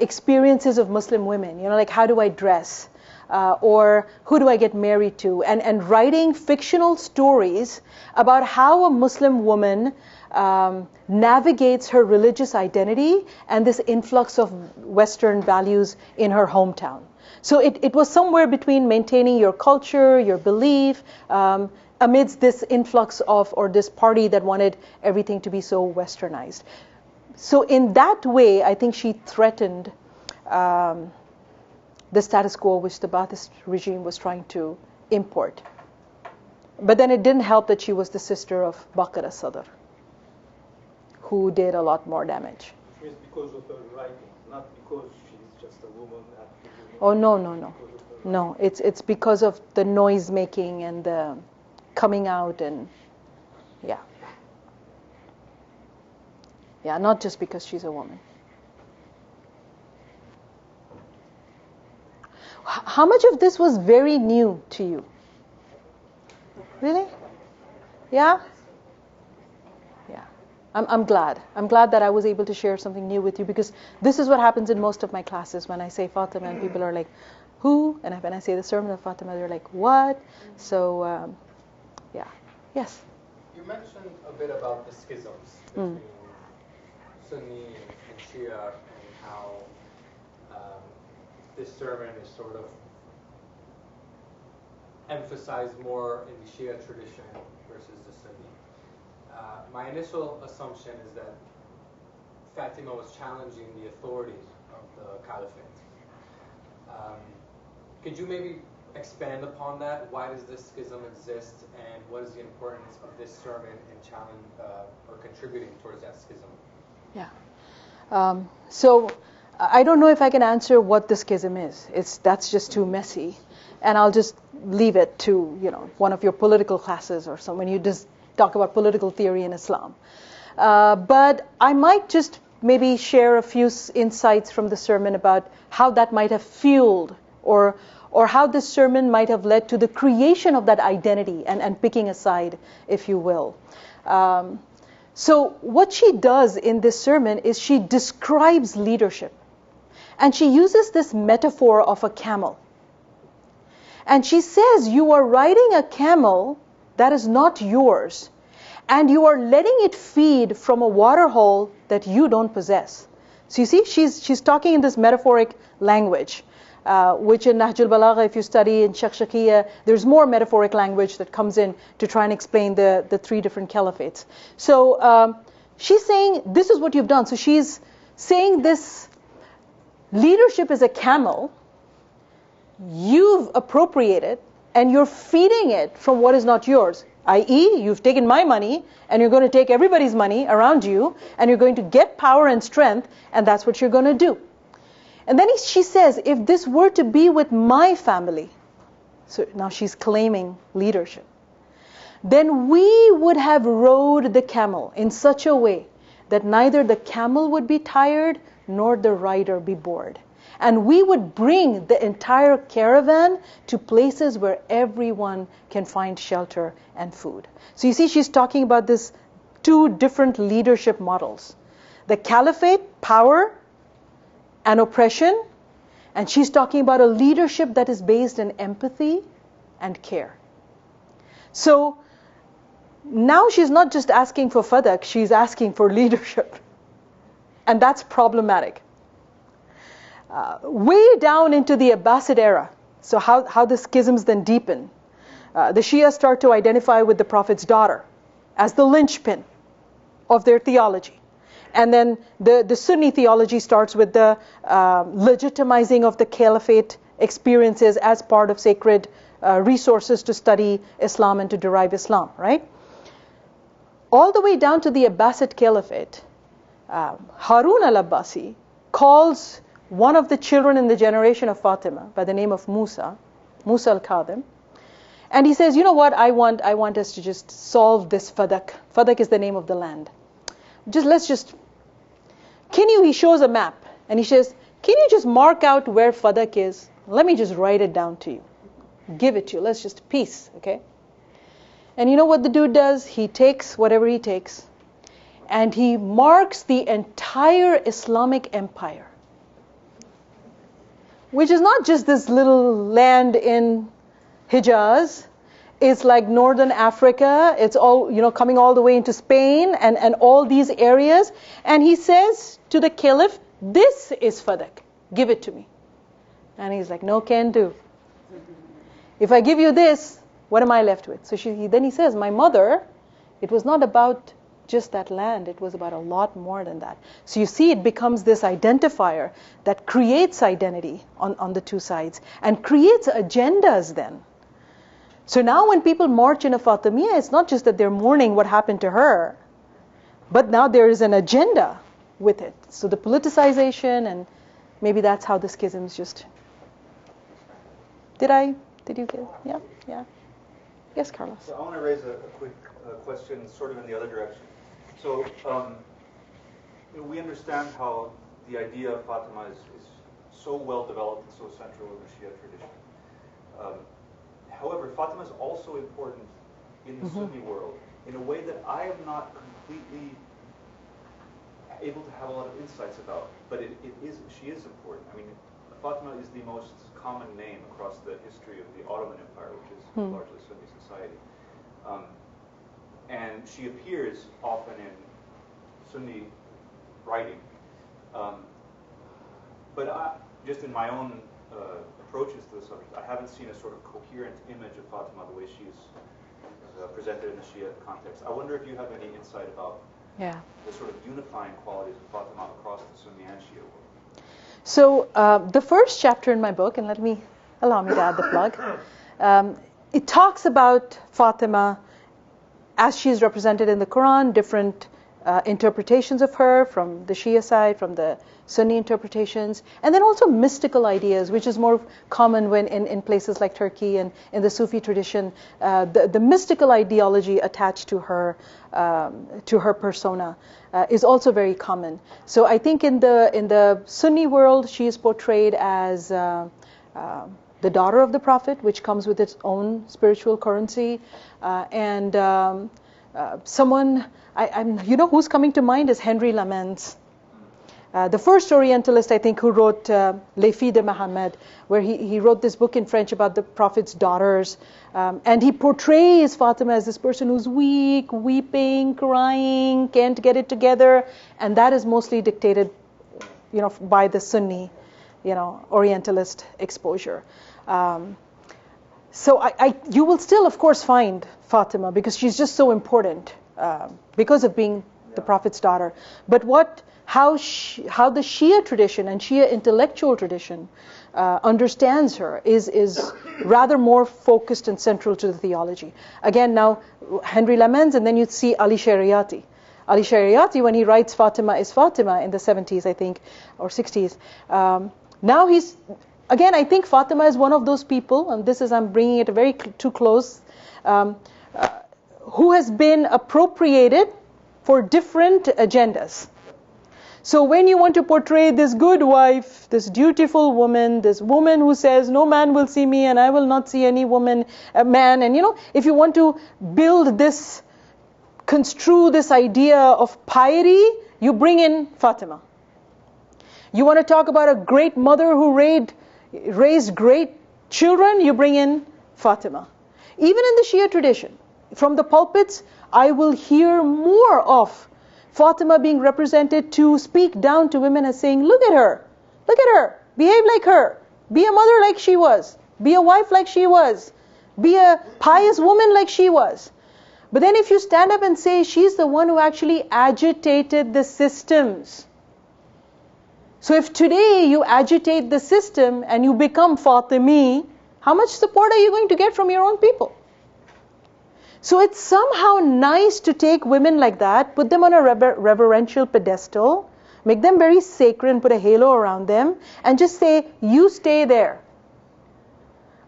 [SPEAKER 2] experiences of Muslim women, like how do I dress, or who do I get married to, and writing fictional stories about how a Muslim woman navigates her religious identity and this influx of Western values in her hometown. So it was somewhere between maintaining your culture, your belief, amidst this influx or this party that wanted everything to be so westernized. So in that way, I think she threatened the status quo which the Ba'athist regime was trying to import. But then it didn't help that she was the sister of Baqir al-Sadr, who did a lot more damage.
[SPEAKER 4] Which means because of her writing, not because she's just a woman.
[SPEAKER 2] Oh, no. No, it's because of the noise making and the coming out and, yeah. Yeah, not just because she's a woman. How much of this was very new to you? Really? Yeah? Yeah. I'm glad. I'm glad that I was able to share something new with you, because this is what happens in most of my classes when I say Fatima and people are like, who? And when I say the Sermon of Fatima, they're like, what? So Yeah. Yes.
[SPEAKER 1] You mentioned a bit about the schisms between Sunni and Shia, and how this sermon is sort of emphasized more in the Shia tradition versus the Sunni. My initial assumption is that Fatima was challenging the authority of the caliphate. Could you maybe expand upon that? Why does this schism exist, and what is the importance of this sermon in challenge or contributing towards that schism?
[SPEAKER 2] Yeah. So I don't know if I can answer what the schism is. That's just too messy, and I'll just leave it to one of your political classes or something when you just talk about political theory in Islam. But I might just maybe share a few insights from the sermon about how that might have fueled or how this sermon might have led to the creation of that identity and picking a side, if you will. So what she does in this sermon is she describes leadership. And she uses this metaphor of a camel. And she says, you are riding a camel that is not yours, and you are letting it feed from a water hole that you don't possess. So you see, she's talking in this metaphoric language, which in Nahj al-Balagha, if you study in Shakshakiyya, there's more metaphoric language that comes in to try and explain the three different caliphates. So she's saying, this is what you've done. So she's saying this leadership is a camel. You've appropriated, and you're feeding it from what is not yours. I.e., you've taken my money, and you're going to take everybody's money around you, and you're going to get power and strength, and that's what you're going to do. And then she says, if this were to be with my family, so now she's claiming leadership, then we would have rode the camel in such a way that neither the camel would be tired nor the rider be bored. And we would bring the entire caravan to places where everyone can find shelter and food. So you see, she's talking about this two different leadership models. The caliphate, power and oppression, and she's talking about a leadership that is based in empathy and care. So now she's not just asking for fadak, she's asking for leadership. And that's problematic. Way down into the Abbasid era, so how the schisms then deepen. The Shia start to identify with the Prophet's daughter as the linchpin of their theology. And then the Sunni theology starts with the legitimizing of the caliphate experiences as part of sacred resources to study Islam and to derive Islam, right? All the way down to the Abbasid caliphate, Harun al-Abbasi calls one of the children in the generation of Fatima by the name of Musa al-Kadhim, and he says, you know what, I want us to just solve this fadak. Fadak is the name of the land. He shows a map, and he says, can you just mark out where fadak is? Let me just write it down to you. Give it to you. Let's just peace, okay? And you know what the dude does? He takes whatever he takes, and he marks the entire Islamic empire, which is not just this little land in Hijaz. It's like northern Africa. It's all, coming all the way into Spain and all these areas. And he says to the caliph, this is fadak. Give it to me. And he's like, no, can do. If I give you this, what am I left with? So then he says, my mother, it was not about just that land. It was about a lot more than that. So you see, it becomes this identifier that creates identity on the two sides and creates agendas then. So now when people march in a Fatimiyya, it's not just that they're mourning what happened to her, but now there is an agenda with it. So the politicization, and maybe that's how the schisms just... Did you get it? Yeah. Yes, Carlos.
[SPEAKER 6] So I want to raise a quick question sort of in the other direction. So we understand how the idea of Fatima is so well developed and so central in the Shia tradition. However, Fatima is also important in the Sunni world in a way that I am not completely able to have a lot of insights about. But she is important. I mean, Fatima is the most common name across the history of the Ottoman Empire, which is largely Sunni society. And she appears often in Sunni writing. But just in my own approaches to the subject, I haven't seen a sort of coherent image of Fatima the way she's presented in the Shia context. I wonder if you have any insight about the sort of unifying qualities of Fatima across the Sunni and Shia world.
[SPEAKER 2] So the first chapter in my book, and allow me to add the plug, it talks about Fatima as she's represented in the Quran, different interpretations of her from the Shia side, from the Sunni interpretations, and then also mystical ideas, which is more common when in places like Turkey and in the Sufi tradition, the mystical ideology attached to her persona is also very common. So I think in the Sunni world, she is portrayed as the daughter of the Prophet, which comes with its own spiritual currency, and someone, you know, who's coming to mind is Henry Lamens. The first Orientalist, I think, who wrote Les Filles de Mohammed, where he wrote this book in French about the Prophet's daughters. And he portrays Fatima as this person who's weak, weeping, crying, can't get it together. And that is mostly dictated, you know, by the Sunni, you know, Orientalist exposure. So you will still, of course, find Fatima because she's just so important because of being the Prophet's daughter. But how the Shia tradition and Shia intellectual tradition understands her is rather more focused and central to the theology. Again, now Henry Lamens, and then you see Ali Shariati. Ali Shariati, when he writes Fatima is Fatima in the 70s, I think, or 60s, now again, I think Fatima is one of those people, and I'm bringing it too close, who has been appropriated for different agendas. So when you want to portray this good wife, this dutiful woman, this woman who says, no man will see me and I will not see any man, and you know, if you want to construe this idea of piety, you bring in Fatima. You want to talk about a great mother who raised great children, you bring in Fatima. Even in the Shia tradition, from the pulpits, I will hear more of Fatima being represented to speak down to women as saying, look at her, behave like her, be a mother like she was, be a wife like she was, be a pious woman like she was. But then if you stand up and say she's the one who actually agitated the systems. So if today you agitate the system and you become Fatimi, how much support are you going to get from your own people? So it's somehow nice to take women like that, put them on a reverential pedestal, make them very sacred and put a halo around them, and just say, you stay there.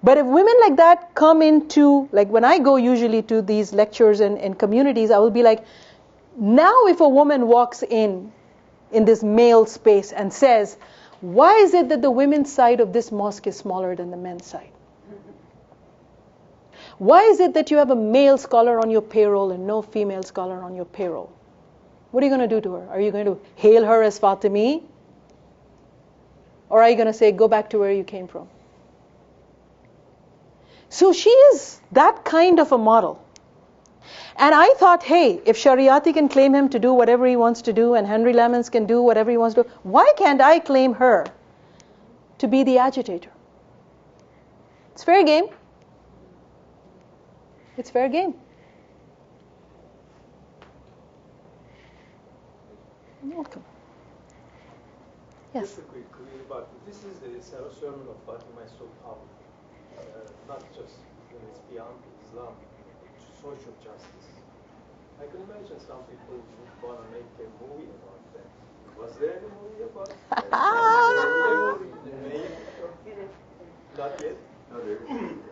[SPEAKER 2] But if women like that come into, like when I go usually to these lectures in communities, I will be like, now if a woman walks in this male space and says, why is it that the women's side of this mosque is smaller than the men's side? Why is it that you have a male scholar on your payroll and no female scholar on your payroll? What are you going to do to her? Are you going to hail her as Fatimi? Or are you going to say, go back to where you came from? So she is that kind of a model. And I thought, hey, if Shariati can claim him to do whatever he wants to do and Henry Lamens can do whatever he wants to do, why can't I claim her to be the agitator? It's fair game. It's fair game. Welcome. Yes.
[SPEAKER 4] Just a quick but this is the Sermon of Fatima is so powerful. Not just when it's beyond Islam, social justice. I can imagine some people would want to make a movie about that. Was there any movie about that? Not yet?
[SPEAKER 6] No, there isn't.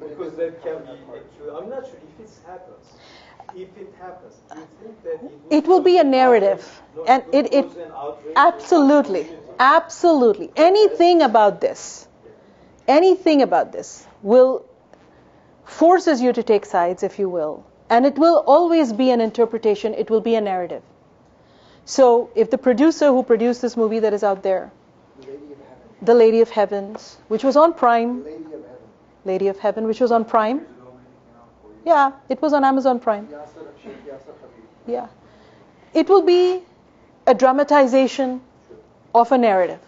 [SPEAKER 4] Because that can be actually, I'm not sure if it happens. If it happens, do you think that
[SPEAKER 2] it will be a narrative? And it absolutely. Anything about this will forces you to take sides, if you will. And it will always be an interpretation. It will be a narrative. So if the producer who produced this movie that is out there, The Lady of Heavens, which was on Prime, Lady of Heaven, which was on Prime. Yeah, it was on Amazon Prime. Yeah. It will be a dramatization of a narrative.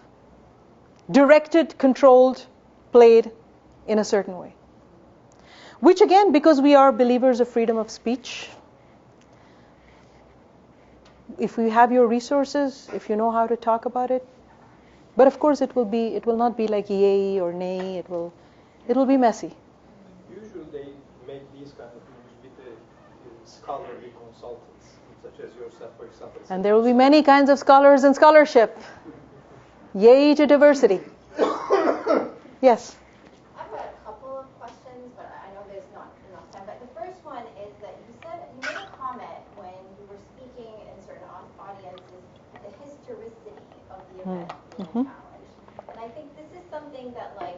[SPEAKER 2] Directed, controlled, played in a certain way. Which again, because we are believers of freedom of speech, if we have your resources, if you know how to talk about it, but of course it will not be like yay or nay, it will be messy.
[SPEAKER 4] Usually they make these kind of moves with the scholarly consultants, such as yourself, for example.
[SPEAKER 2] And there will be many kinds of scholars and scholarship. Yay to diversity. Yes.
[SPEAKER 3] I've got a couple of questions, but I know there's not enough time. But the first one is that you made a comment when you were speaking in certain audiences, the historicity of the event being challenged. And I think this is something that I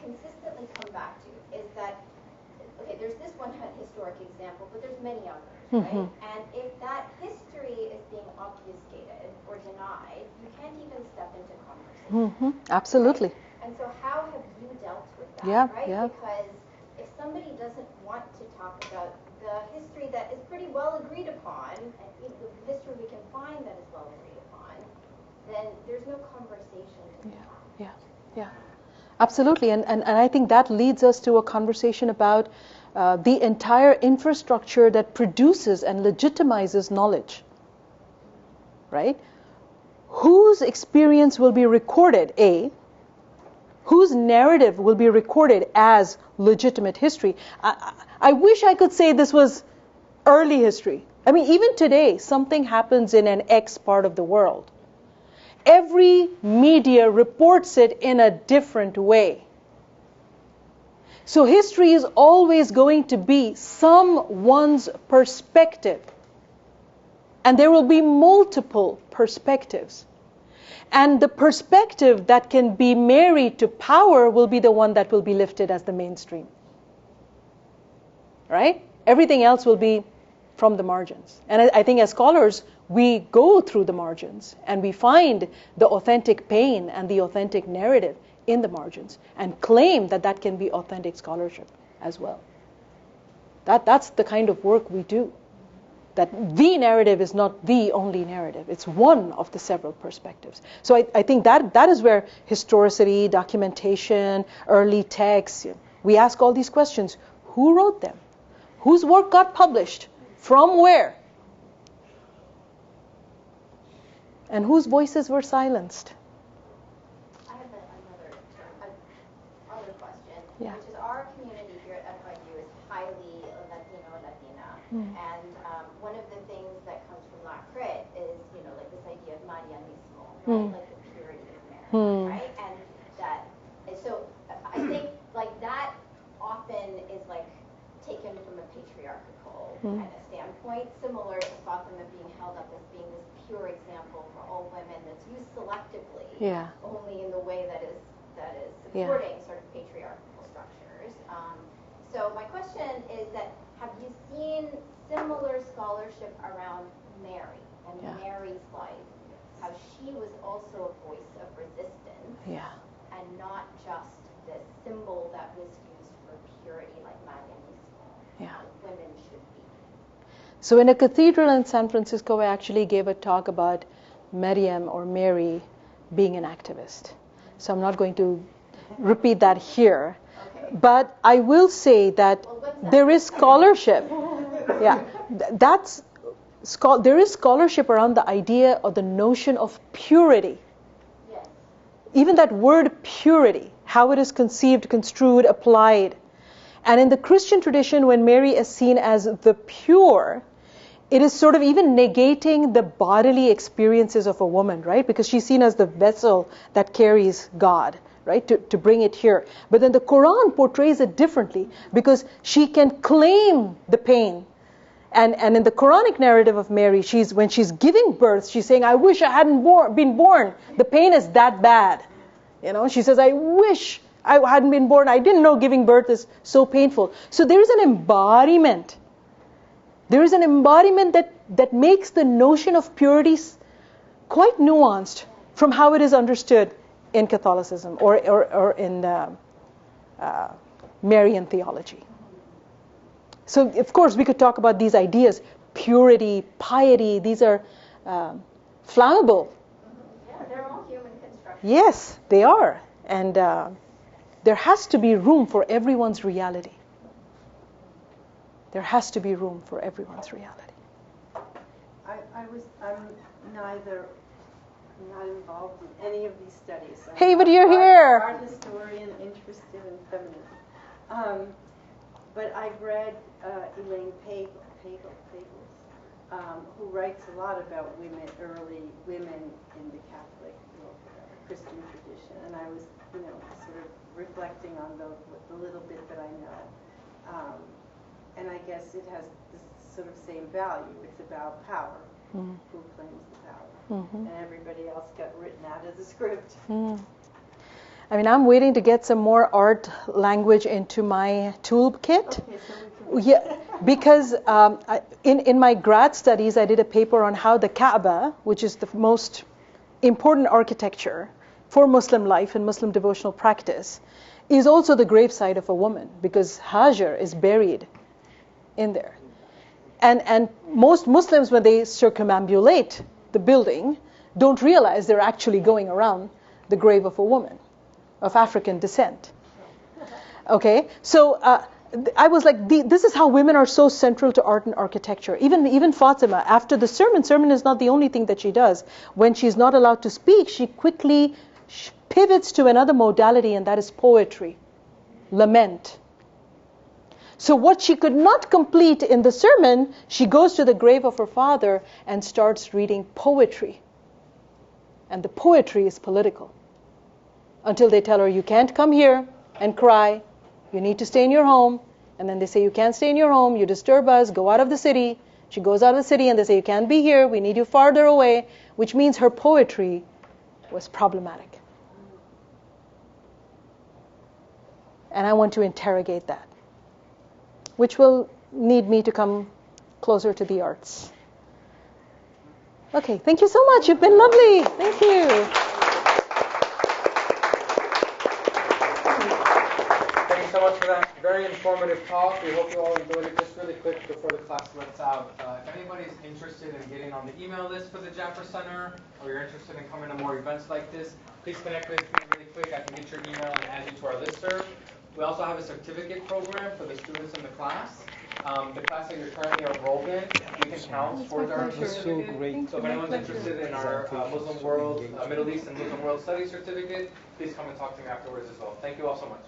[SPEAKER 3] consistently come back to, is that, okay, there's this one historic example, but there's many others, right? And if that history is being obfuscated or denied, you can't even step into conversation.
[SPEAKER 2] Absolutely.
[SPEAKER 3] Right? And so how have you dealt with that, right?
[SPEAKER 2] Yeah.
[SPEAKER 3] Because if somebody doesn't want to talk about the history that is pretty well agreed upon, and the history we can find that is well agreed upon, then there's no conversation to have.
[SPEAKER 2] Yeah. Absolutely. And I think that leads us to a conversation about the entire infrastructure that produces and legitimizes knowledge. Right? Whose experience will be recorded, A? Whose narrative will be recorded as legitimate history? I wish I could say this was early history. I mean, even today, something happens in an X part of the world. Every media reports it in a different way. So history is always going to be someone's perspective. And there will be multiple perspectives. And the perspective that can be married to power will be the one that will be lifted as the mainstream. Right? Everything else will be from the margins. And I think as scholars, we go through the margins and we find the authentic pain and the authentic narrative in the margins and claim that that can be authentic scholarship as well. That's the kind of work we do. That the narrative is not the only narrative. It's one of the several perspectives. So I think that is where historicity, documentation, early texts, we ask all these questions. Who wrote them? Whose work got published? From where? And whose voices were silenced?
[SPEAKER 3] I have another question,
[SPEAKER 2] Yeah.
[SPEAKER 3] which is our community here at FIU is highly Latino and Latina. And one of the things that comes from La Crit is, like this idea of Marianismo, right? Like the purity of Mary, right? And that, so I think that often is taken from a patriarchal kind of standpoint, similar to Fatima being held up as being this pure example for all women that's used selectively, only in the way that is supporting sort of patriarchal structures. So my question is that, have you seen similar scholarship around Mary and Mary's life, how she was also a voice of resistance and not just the symbol that was used for purity like Marianismo, women should be?
[SPEAKER 2] So in a cathedral in San Francisco, I actually gave a talk about Maryam or Mary being an activist. So I'm not going to repeat that here. Okay. But I will say that there is scholarship. There is scholarship around the idea or the notion of purity. Yes. Even that word purity, how it is conceived, construed, applied. And in the Christian tradition, when Mary is seen as the pure, it is sort of even negating the bodily experiences of a woman, right? Because she's seen as the vessel that carries God, right? To bring it here. But then the Quran portrays it differently because she can claim the pain. And in the Quranic narrative of Mary, when she's giving birth, she's saying, I wish I hadn't been born. The pain is that bad. She says, I wish I hadn't been born. I didn't know giving birth is so painful. So there is an embodiment. There is an embodiment that makes the notion of purity quite nuanced from how it is understood in Catholicism or in Marian theology. So, of course, we could talk about these ideas, purity, piety, these are flammable.
[SPEAKER 3] Yeah, they're all human constructions.
[SPEAKER 2] Yes, they are. And there has to be room for everyone's reality. There has to be room for everyone's reality.
[SPEAKER 5] I'm not involved in any of these studies.
[SPEAKER 2] Hey, but you're here.
[SPEAKER 5] Art historian interested in feminism. But I've read Elaine Pagels, who writes a lot about early women in the Catholic, Christian tradition, and I was, sort of reflecting on the little bit that I know, and I guess it has this sort of same value. It's about power.
[SPEAKER 2] Mm.
[SPEAKER 5] Who claims the power?
[SPEAKER 2] Mm-hmm.
[SPEAKER 5] And everybody else got written out of the script.
[SPEAKER 2] Mm. I mean, I'm waiting to get some more art language into my toolkit.
[SPEAKER 5] Okay, so we can...
[SPEAKER 2] Yeah, because in my grad studies, I did a paper on how the Kaaba, which is the most important architecture for Muslim life and Muslim devotional practice, is also the gravesite of a woman, because Hajar is buried in there. And most Muslims, when they circumambulate the building, don't realize they're actually going around the grave of a woman of African descent. Okay, so I was like, this is how women are so central to art and architecture. Even Fatima, after the sermon is not the only thing that she does. When she's not allowed to speak, she quickly pivots to another modality, and that is poetry, lament. So what she could not complete in the sermon, she goes to the grave of her father and starts reading poetry. And the poetry is political. Until they tell her, you can't come here and cry. You need to stay in your home. And then they say, you can't stay in your home. You disturb us. Go out of the city. She goes out of the city and they say, you can't be here. We need you farther away. Which means her poetry was problematic. And I want to interrogate that, which will need me to come closer to the arts. Okay, thank you so much. You've been lovely. Thank you.
[SPEAKER 1] Thank you so much for that very informative talk. We hope you all enjoyed it. Just really quick before the class lets out, if anybody's interested in getting on the email list for the Jaffer Center, or you're interested in coming to more events like this, please connect with me really quick. I can get your email and add you to our listserv. We also have a certificate program for the students in the class. The class that you're currently enrolled in, we can count towards our certificate. So if anyone's interested in our Muslim world, Middle East and Muslim world studies certificate, please come and talk to me afterwards as well. Thank you all so much.